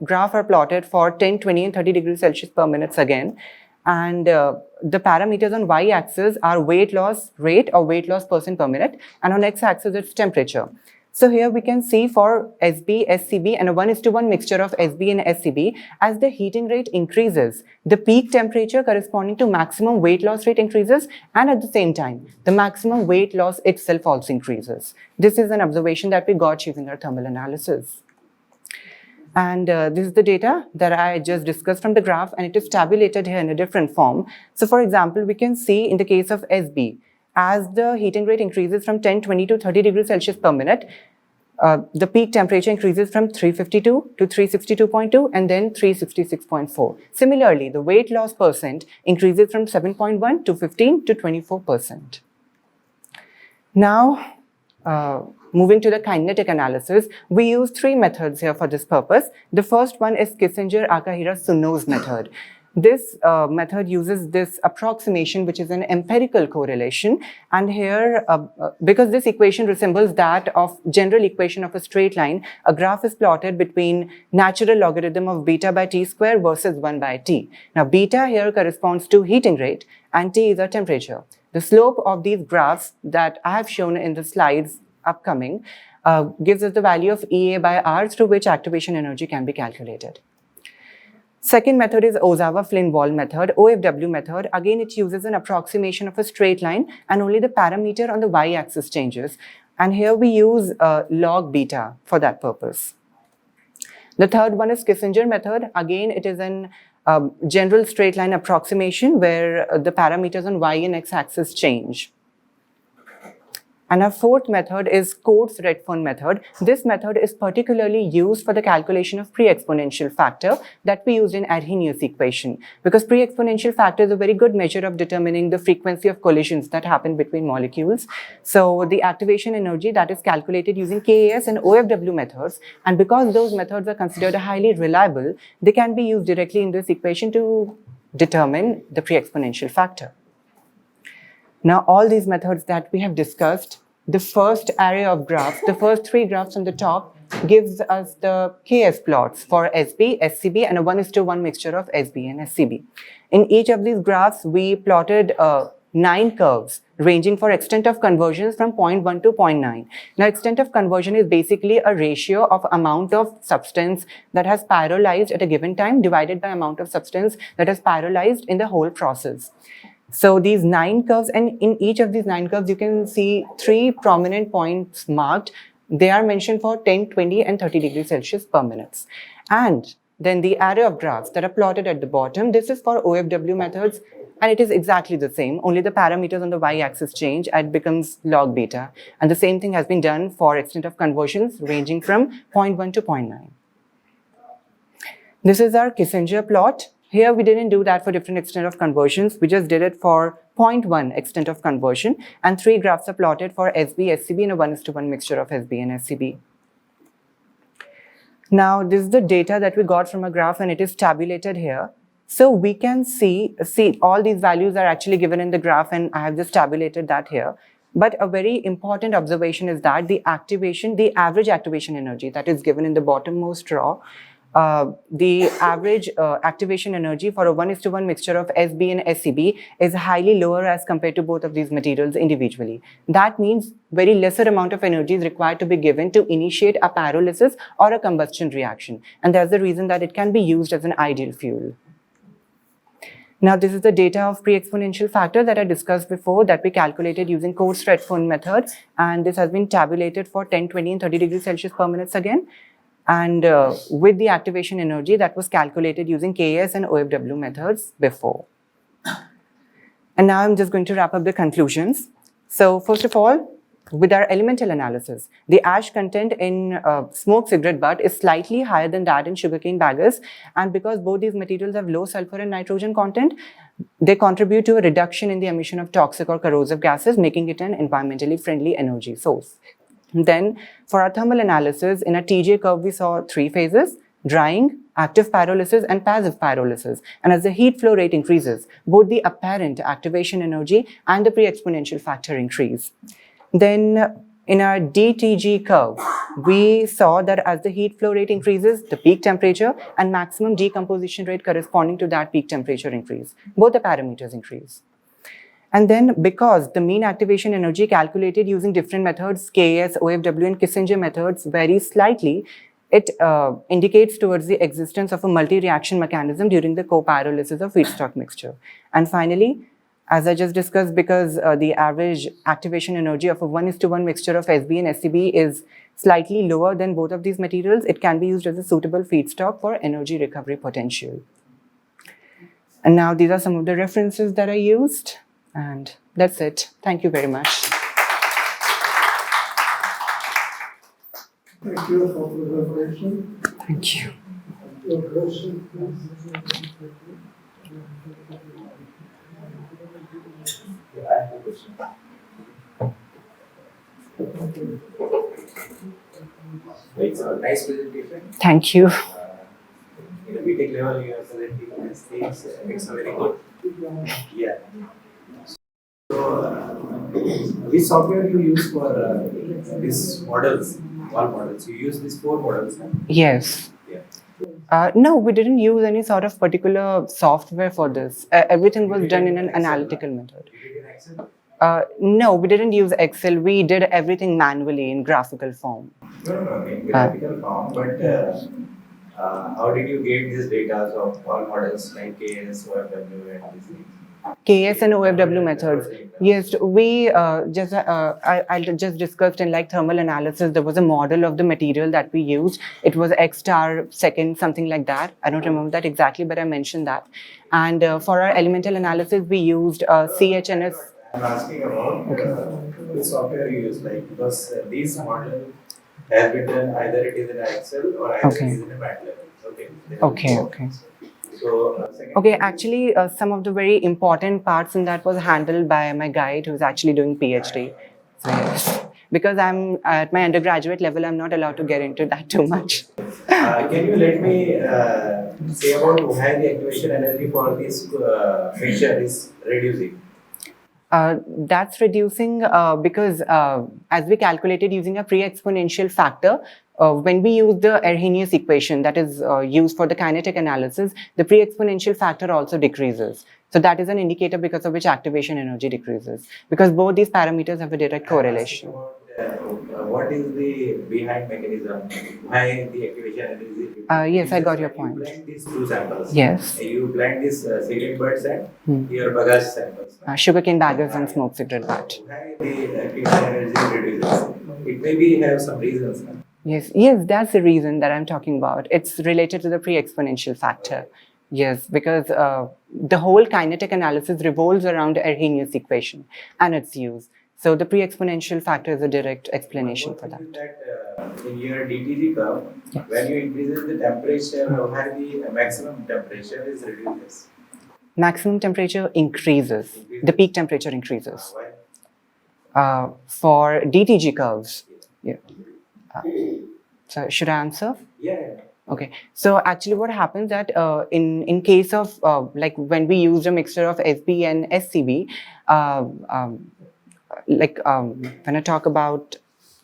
S7: graphs are plotted for 10, 20, and 30 degrees Celsius per minute again. And the parameters on y-axis are weight loss rate or weight loss percent per minute, and on x-axis it's temperature. So here we can see for SB, SCB, and a 1:1 mixture of SB and SCB, as the heating rate increases, the peak temperature corresponding to maximum weight loss rate increases, and at the same time, the maximum weight loss itself also increases. This is an observation that we got using our thermal analysis. And this is the data that I just discussed from the graph, and it is tabulated here in a different form. So for example, we can see in the case of SB, as the heating rate increases from 10, 20 to 30 degrees Celsius per minute, the peak temperature increases from 352 to 362.2 and then 366.4. Similarly, the weight loss percent increases from 7.1 to 15 to 24%. Now, moving to the kinetic analysis, we use 3 methods here for this purpose. The first one is Kissinger-Akahira-Sunno's method. This method uses this approximation, which is an empirical correlation. And here, because this equation resembles that of general equation of a straight line, a graph is plotted between natural logarithm of beta by t square versus 1 by t. Now, beta here corresponds to heating rate and t is a temperature. The slope of these graphs that I have shown in the slides upcoming gives us the value of EA by R, through which activation energy can be calculated. Second method is Ozawa-Flynn-Wall method, OFW method. Again, it uses an approximation of a straight line, and only the parameter on the y-axis changes. And here we use log beta for that purpose. The third one is Kissinger method. Again, it is an general straight line approximation where the parameters on y and x axis change. And our fourth method is Coates-Redfern method. This method is particularly used for the calculation of pre-exponential factor that we used in Arrhenius equation, because pre-exponential factor is a very good measure of determining the frequency of collisions that happen between molecules. So the activation energy that is calculated using KAS and OFW methods, and because those methods are considered highly reliable, they can be used directly in this equation to determine the pre-exponential factor. Now, all these methods that we have discussed, the first array of graphs, the first three graphs on the top gives us the KS plots for SB, SCB, and a 1:1 mixture of SB and SCB. In each of these graphs, we plotted 9 curves ranging for extent of conversions from 0.1 to 0.9. Now, extent of conversion is basically a ratio of amount of substance that has pyrolyzed at a given time divided by amount of substance that has pyrolyzed in the whole process. So these 9 curves, and in each of these 9 curves, you can see 3 prominent points marked. They are mentioned for 10, 20, and 30 degrees Celsius per minute. And then the array of graphs that are plotted at the bottom, this is for OFW methods, and it is exactly the same. Only the parameters on the y-axis change, and it becomes log beta. And the same thing has been done for extent of conversions ranging from 0.1 to 0.9. This is our Kissinger plot. Here we didn't do that for different extent of conversions. We just did it for 0.1 extent of conversion, and 3 graphs are plotted for SB, SCB, and a 1:1 mixture of SB and SCB. Now, this is the data that we got from a graph, and it is tabulated here. So we can see all these values are actually given in the graph, and I have just tabulated that here. But a very important observation is that the average activation energy that is given in the bottommost row, the average activation energy for a 1:1 mixture of SB and SCB is highly lower as compared to both of these materials individually. That means very lesser amount of energy is required to be given to initiate a pyrolysis or a combustion reaction. And that's the reason that it can be used as an ideal fuel. Now, this is the data of pre-exponential factor that I discussed before that we calculated using Coates-Redfern method. And this has been tabulated for 10, 20, and 30 degrees Celsius per minute again. And with the activation energy that was calculated using KS and OFW methods before. And now I'm just going to wrap up the conclusions. So first of all, with our elemental analysis, the ash content in smoked cigarette butt is slightly higher than that in sugarcane bagasse. And because both these materials have low sulfur and nitrogen content, they contribute to a reduction in the emission of toxic or corrosive gases, making it an environmentally friendly energy source. Then, for our thermal analysis, in a TJ curve, we saw 3 phases: drying, active pyrolysis, and passive pyrolysis. And as the heat flow rate increases, both the apparent activation energy and the pre-exponential factor increase. Then, in our DTG curve, we saw that as the heat flow rate increases, the peak temperature and maximum decomposition rate corresponding to that peak temperature increase. Both the parameters increase. And then, because the mean activation energy calculated using different methods, KS, OFW, and Kissinger methods vary slightly, it indicates towards the existence of a multi-reaction mechanism during the co-pyrolysis of feedstock mixture. And finally, as I just discussed, because the average activation energy of a 1:1 mixture of SB and SCB is slightly lower than both of these materials, it can be used as a suitable feedstock for energy recovery potential. And now these are some of the references that I used. And that's it. Thank you very much.
S3: Thank you for the presentation.
S7: Thank you.
S3: Your question, please.
S4: I have a question. It's a nice presentation.
S7: Thank you.
S4: In the BTech level, you are presenting these things. It's a very good. Yeah. So, which software you use for these models, all models? You use these 4 models, huh?
S7: Yes.
S4: Yeah.
S7: No, we didn't use any sort of particular software for this. Everything was done in an analytical method.
S4: You did in Excel?
S7: No, we didn't use Excel. We did everything manually in graphical form.
S4: No, in graphical form, but how did you get this data of all models like KS, OFW, and these things?
S7: KS and OFW methods. Yes, we I just discussed in like thermal analysis, there was a model of the material that we used. It was X star second, something like that. I don't remember that exactly, but I mentioned that. And for our elemental analysis, we used CHNS
S4: I'm asking about which software you use, like because these model has been done either it is in Excel or either
S7: Okay.
S4: it is in a MATLAB. Okay.
S7: Okay.
S4: So second.
S7: Okay, actually, some of the very important parts in that was handled by my guide who's actually doing PhD. So, yes. Because I'm at my undergraduate level, I'm not allowed to get into that too much.
S4: Can you let me say about why the activation energy for this mixture is reducing?
S7: That's reducing because as we calculated using a pre-exponential factor, when we use the Arrhenius equation that is used for the kinetic analysis, the pre-exponential factor also decreases. So that is an indicator because of which activation energy decreases, because both these parameters have a direct correlation.
S4: What is the behind mechanism? Why the activation energy?
S7: Yes, I got your point.
S4: You blend these two samples.
S7: Yes.
S4: You blend this cigarette butts and your bagage samples.
S7: Sugarcane baggers and smoke cigarette butt.
S4: Why the activation energy reduces? It may be have some reasons.
S7: Yes, that's the reason that I'm talking about. It's related to the pre-exponential factor. Yes, because the whole kinetic analysis revolves around the Arrhenius equation and its use. So the pre-exponential factor is a direct explanation for that.
S4: In your DTG curve, when you increase the temperature, why the maximum temperature is reduces?
S7: Maximum temperature increases. The peak temperature increases.
S4: Why?
S7: For DTG curves. Yeah. So should I answer?
S4: Yeah.
S7: Okay, so actually what happens that in case of like when we use a mixture of SB and SCB, when I talk about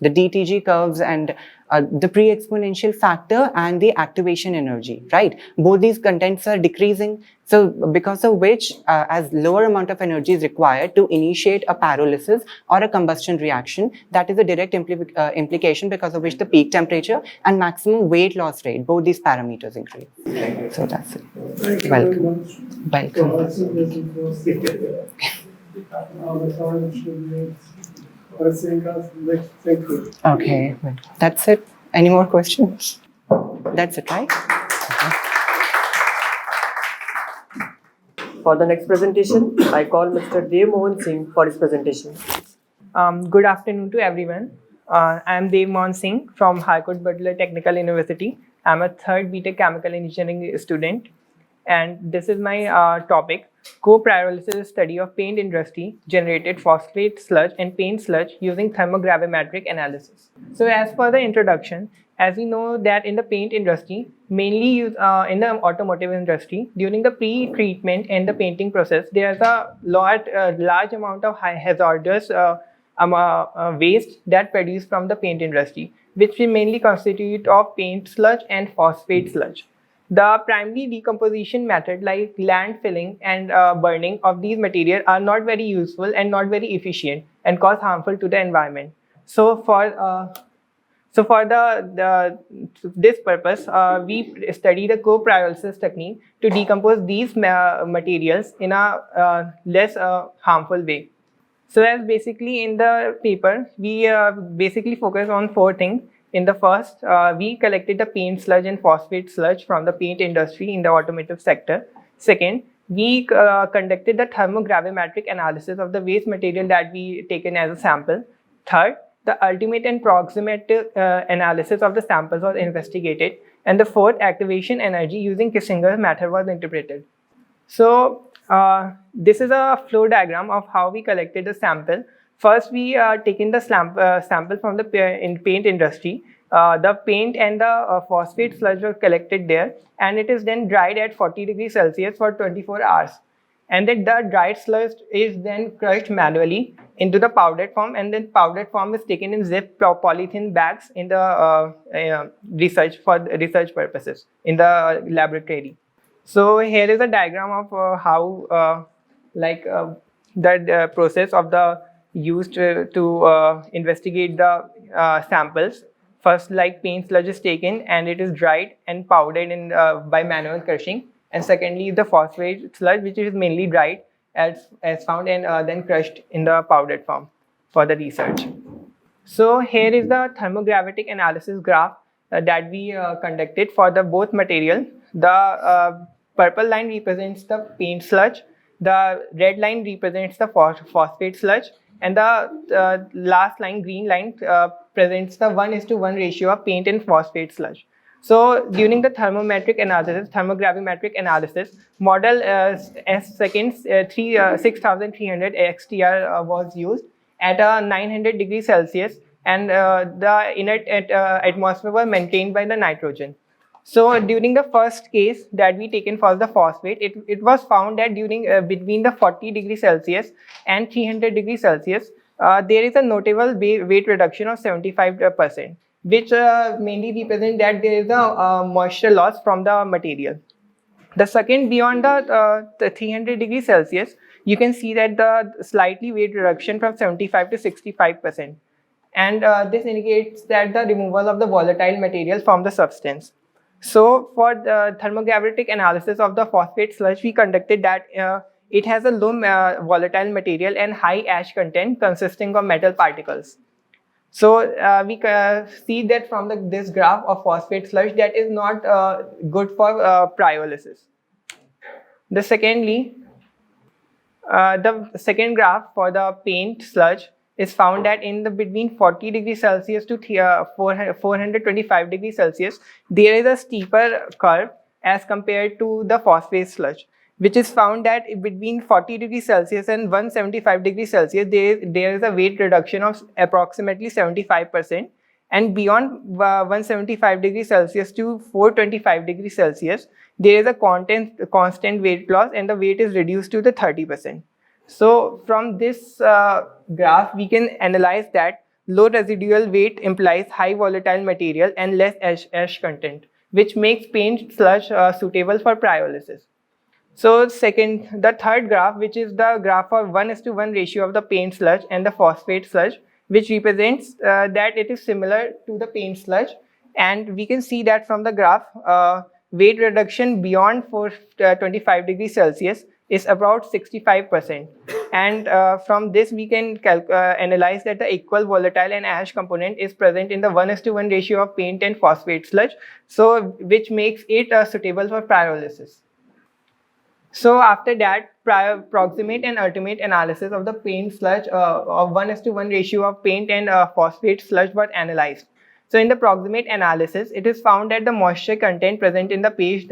S7: the DTG curves and the pre-exponential factor and the activation energy, right? Both these contents are decreasing. So because of which, as lower amount of energy is required to initiate a pyrolysis or a combustion reaction, that is a direct implication because of which the peak temperature and maximum weight loss rate, both these parameters increase. So that's it. Welcome. Okay, that's it. Any more questions? That's it, right?
S1: For the next presentation, I call Mr. Dev Mohan Singh for his presentation.
S8: Good afternoon to everyone. I am Dev Mohan Singh from Harcourt Butler Technical University. I'm a third BTech Chemical Engineering student, and this is my topic: co-pyrolysis study of paint industry generated phosphate sludge and paint sludge using thermogravimetric analysis. So, as per the introduction, as we know that in the paint industry, mainly used in the automotive industry, during the pre-treatment and the painting process, there's a large amount of hazardous waste that produced from the paint industry, which we mainly constitute of paint sludge and phosphate sludge. The primary decomposition method like landfilling and burning of these materials are not very useful and not very efficient and cause harmful to the environment. So for this purpose, we study the co-pyrolysis technique to decompose these materials in a less harmful way. So as basically in the paper, we basically focus on 4 things. In the first, we collected the paint sludge and phosphate sludge from the paint industry in the automotive sector. Second, we conducted the thermogravimetric analysis of the waste material that we taken as a sample. Third, the ultimate and proximate analysis of the samples was investigated. And the fourth, activation energy using Kissinger's method was interpreted. So this is a flow diagram of how we collected the sample. First, we taken the sample from the paint industry. The paint and the phosphate sludge were collected there, and it is then dried at 40 degrees Celsius for 24 hours. And then the dried sludge is then crushed manually into the powdered form, and then powdered form is taken in zip polythene bags in the research purposes in the laboratory. So here is a diagram of how that process of the used to investigate the samples. First, like paint sludge is taken and it is dried and powdered in by manual crushing. And secondly, the phosphate sludge, which is mainly dried as found and then crushed in the powdered form for the research. So here is the thermogravimetric analysis graph that we conducted for the both material. The purple line represents the paint sludge. The red line represents the phosphate sludge, and the last line, green line, presents the 1:1 ratio of paint and phosphate sludge. So during the thermometric analysis, thermogravimetric analysis, model S seconds 6300 XTR was used at 900 degrees Celsius, and the inert atmosphere was maintained by the nitrogen. So during the first case that we taken for the phosphate, it was found that during between the 40 degrees Celsius and 300 degrees Celsius, there is a notable weight reduction of 75%, which mainly represent that there is a moisture loss from the material. The second, beyond the 300 degrees Celsius, you can see that the slightly weight reduction from 75 to 65%. And this indicates that the removal of the volatile material from the substance. So for the thermogravimetric analysis of the phosphate sludge, we conducted that it has a low volatile material and high ash content consisting of metal particles. So we see that from this graph of phosphate sludge that is not good for pyrolysis. The second graph for the paint sludge is found that in the between 40 degrees Celsius to 425 degrees Celsius, there is a steeper curve as compared to the phosphate sludge, which is found that between 40 degrees Celsius and 175 degrees Celsius, there is a weight reduction of approximately 75%. And beyond 175 degrees Celsius to 425 degrees Celsius, there is a constant weight loss, and the weight is reduced to the 30%. So from this graph, we can analyze that low residual weight implies high volatile material and less ash content, which makes paint sludge suitable for pyrolysis. So the third graph, which is the graph of 1:1 ratio of the paint sludge and the phosphate sludge, which represents that it is similar to the paint sludge. And we can see that from the graph, weight reduction beyond 425 degrees Celsius is about 65%. And from this, we can analyze that the equal volatile and ash component is present in the 1:1 ratio of paint and phosphate sludge, so which makes it suitable for pyrolysis. So after that, proximate and ultimate analysis of the paint sludge of 1:1 ratio of paint and phosphate sludge were analyzed. So in the proximate analysis, it is found that the moisture content present in the paste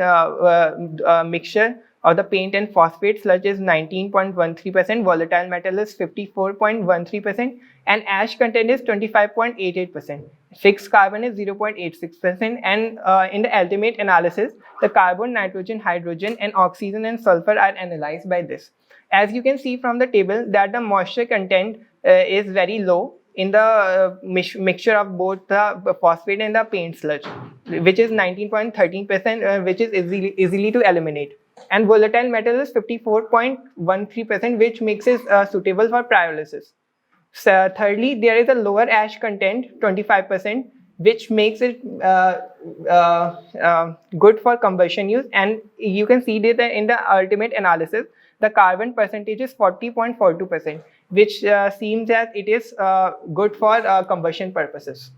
S8: mixture of the paint and phosphate sludge is 19.13%, volatile metal is 54.13%, and ash content is 25.88%. Fixed carbon is 0.86%, and in the ultimate analysis, the carbon, nitrogen, hydrogen, and oxygen and sulfur are analyzed by this. As you can see from the table, that the moisture content is very low in the mixture of both the phosphate and the paint sludge, which is 19.13%, which is easily to eliminate. And volatile metal is 54.13%, which makes it suitable for pyrolysis. So, thirdly, there is a lower ash content, 25%, which makes it good for combustion use. And you can see that in the ultimate analysis, the carbon percentage is 40.42%, which seems that it is good for combustion purposes.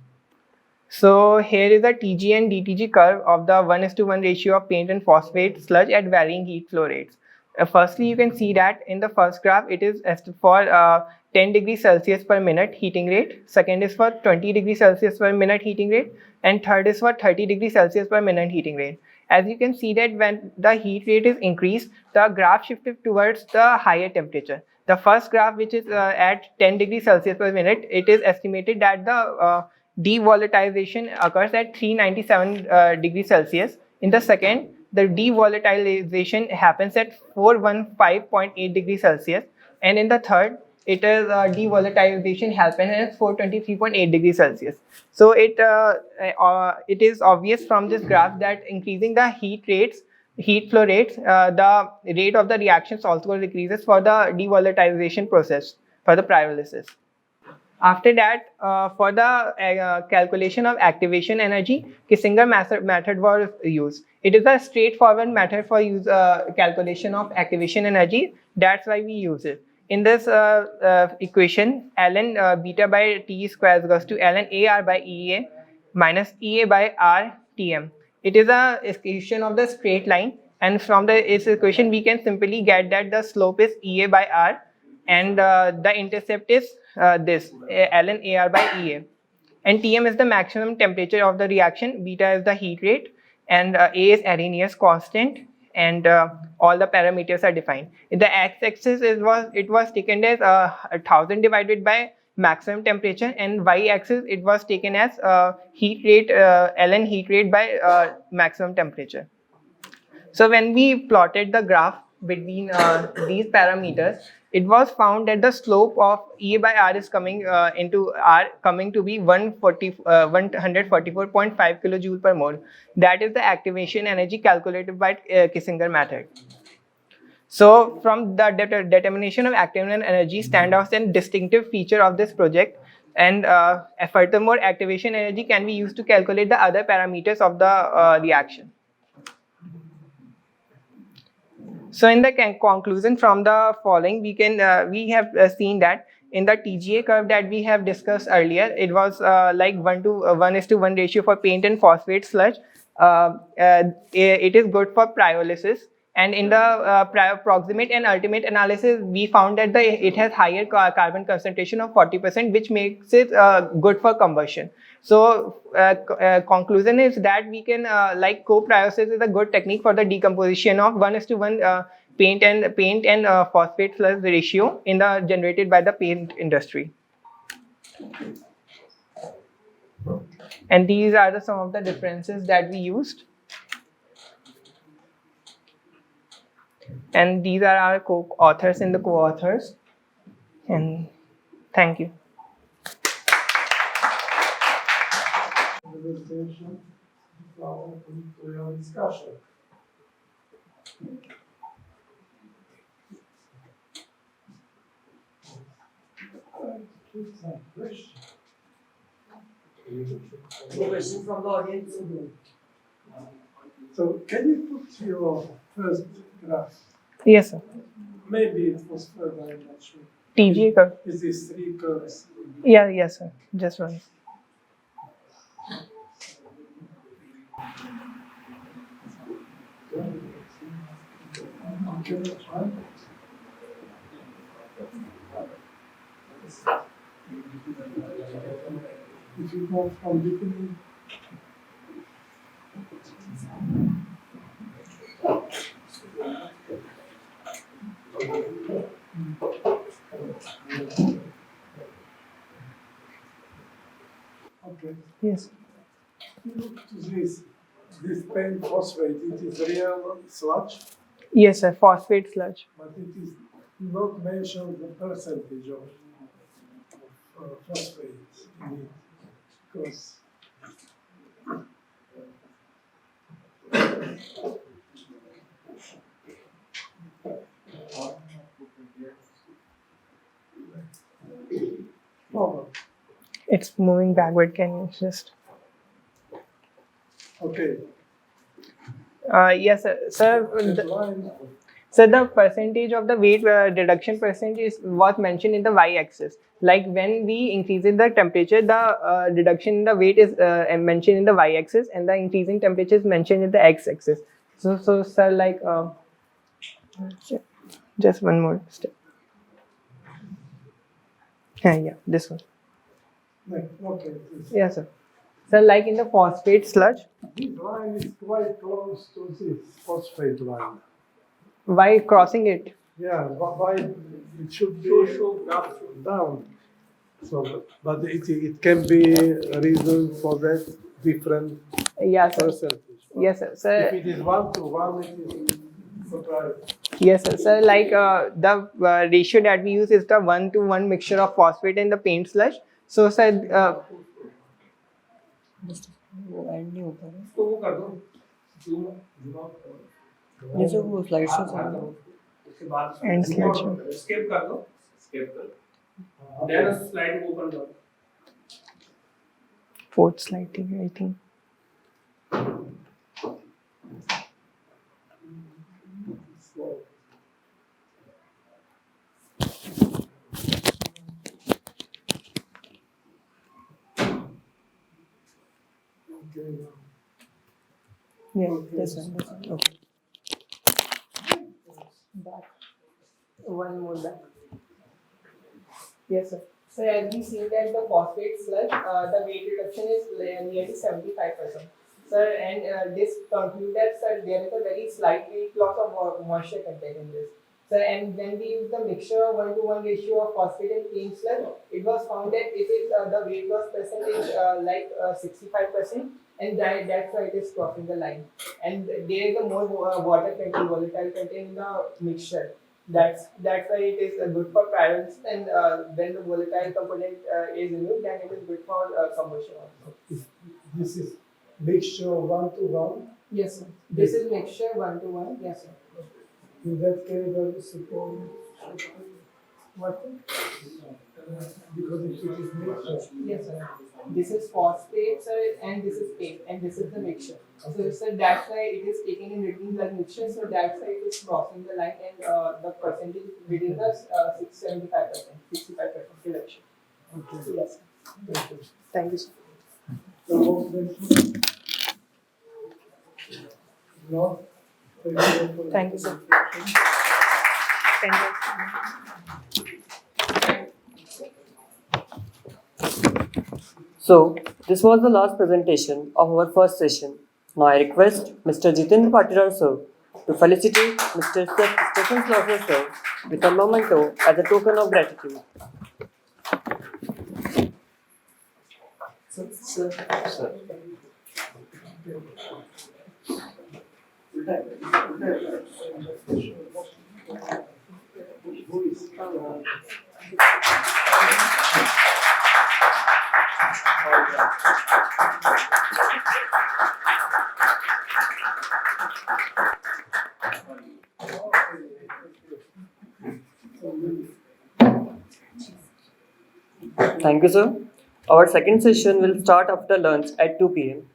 S8: So here is a TG and DTG curve of the 1:1 ratio of paint and phosphate sludge at varying heat flow rates. Firstly, you can see that in the first graph, it is for 10 degrees Celsius per minute heating rate. Second is for 20 degrees Celsius per minute heating rate. And third is for 30 degrees Celsius per minute heating rate. As you can see that when the heat rate is increased, the graph shifted towards the higher temperature. The first graph, which is at 10 degrees Celsius per minute, it is estimated that the devolatilization occurs at 397 degrees Celsius. In the second, the devolatilization happens at 415.8 degrees Celsius. And in the third, it is devolatilization happens at 423.8 degrees Celsius. So it is obvious from this graph that increasing the heat flow rates, the rate of the reactions also decreases for the devolatilization process for the pyrolysis. After that, for the calculation of activation energy, Kissinger method was used. It is a straightforward method for calculation of activation energy. That's why we use it. In this equation, ln beta by T square goes to ln AR by EA minus EA by R Tm. It is a equation of the straight line, and from its equation we can simply get that the slope is EA by R, and the intercept is this ln AR by EA, and Tm is the maximum temperature of the reaction, beta is the heat rate, and A is Arrhenius constant, and all the parameters are defined. In the x-axis it was taken as 1000 divided by maximum temperature, and y-axis it was taken as heat rate, ln heat rate by maximum temperature. So when we plotted the graph between these parameters, it was found that the slope of E by R is coming into R coming to be 144.5 kilojoule per mole. That is the activation energy calculated by Kissinger method. So from the determination of activation energy stand out as a distinctive feature of this project, and furthermore activation energy can be used to calculate the other parameters of the reaction. So in the conclusion from the following, we have seen that in the TGA curve that we have discussed earlier, it was like 1:1 ratio for paint and phosphate sludge. It is good for pyrolysis. And in the proximate and ultimate analysis, we found that it has higher carbon concentration of 40%, which makes it good for combustion. So conclusion is that we can like co-pyrolysis is a good technique for the decomposition of 1:1 paint and phosphate sludge ratio in the generated by the paint industry. And these are some of the differences that we used. And these are our co-authors and the co-authors. And thank you.
S3: Presentation. Now open to your discussion. Some questions.
S1: Any question from the audience?
S3: So can you put your first graph?
S8: Yes, sir.
S3: Maybe it was further, I'm not sure.
S8: TGA curve.
S3: Is this 3 curves?
S8: Yeah, yes, sir. Just one.
S3: Okay, that's fine. If you go from beginning. Okay.
S8: Yes.
S3: Look to this paint phosphate, it is real sludge,
S8: Yes, sir. Phosphate sludge.
S3: but it is not mentioned the percentage of phosphate in it, because oh,
S8: It's moving backward. Can you just?
S3: okay.
S8: Yes, sir. Sir,
S3: That line,
S8: so the percentage of the weight reduction percentage was mentioned in the y-axis. Like when we increase the temperature, the reduction in the weight is mentioned in the y-axis, and the increasing temperature is mentioned in the x-axis. So sir, like just one more step. Yeah, this one.
S3: like, okay,
S8: Yes, sir. So like in the phosphate sludge,
S3: this line is quite close to this phosphate line.
S8: why crossing it?
S3: Yeah, why it should be down. So, but it can be a reason for that different
S8: Yes, sir.
S3: percentage. But
S8: Yes, sir.
S3: if
S8: Sir,
S3: it is 1:1, it is surprising.
S8: yes, sir. Sir, like the ratio that we use is the 1:1 mixture of phosphate and the paint sludge. So, sir,
S9: वो and नहीं होता है
S1: तो वो कर दो zoom
S9: जैसे वो स्लाइड शो से
S1: उसके बाद
S8: End slide show.
S1: स्किप कर दो स्किप कर देन स्लाइड को ओपन करो
S8: fourth slide, I think.
S3: Okay.
S8: Yeah,
S9: this one okay
S8: Back. One more back. Yes, sir. So as we see that the phosphate sludge, the weight reduction is nearly 75%. Sir, and this concludes that sir, there is a very slight weight loss of moisture content in this. So and when we use the mixture 1:1 ratio of phosphate and clean sludge, it was found that it is the weight loss percentage 65%, and that's why it is crossing the line. And there is a more water content, volatile content in the mixture. That's why it is good for parents, and when the volatile component is removed, then it is good for combustion also.
S3: This is mixture 1:1.
S8: Yes, sir. This is mixture 1:1. Yes, sir.
S3: In that case, I suppose
S8: What?
S3: because it is mixture.
S8: Yes, sir. This is phosphate, sir, and this is paste, and this is the mixture. So, sir, that's why it is taken in written like mixture. So that's why it is crossing the line, and the percentage within the 65% reduction.
S3: Okay.
S8: So, yes, sir.
S3: Thank you.
S8: Thank you, sir.
S3: No?
S8: Thank you, sir. Thank you.
S1: So, this was the last presentation of our first session. Now I request Mr. Jitendra Patirar sir to felicitate Mr. Stephen Schlosser sir with a memento as a token of gratitude. Thank you, sir. Our second session will start after lunch at 2 p.m.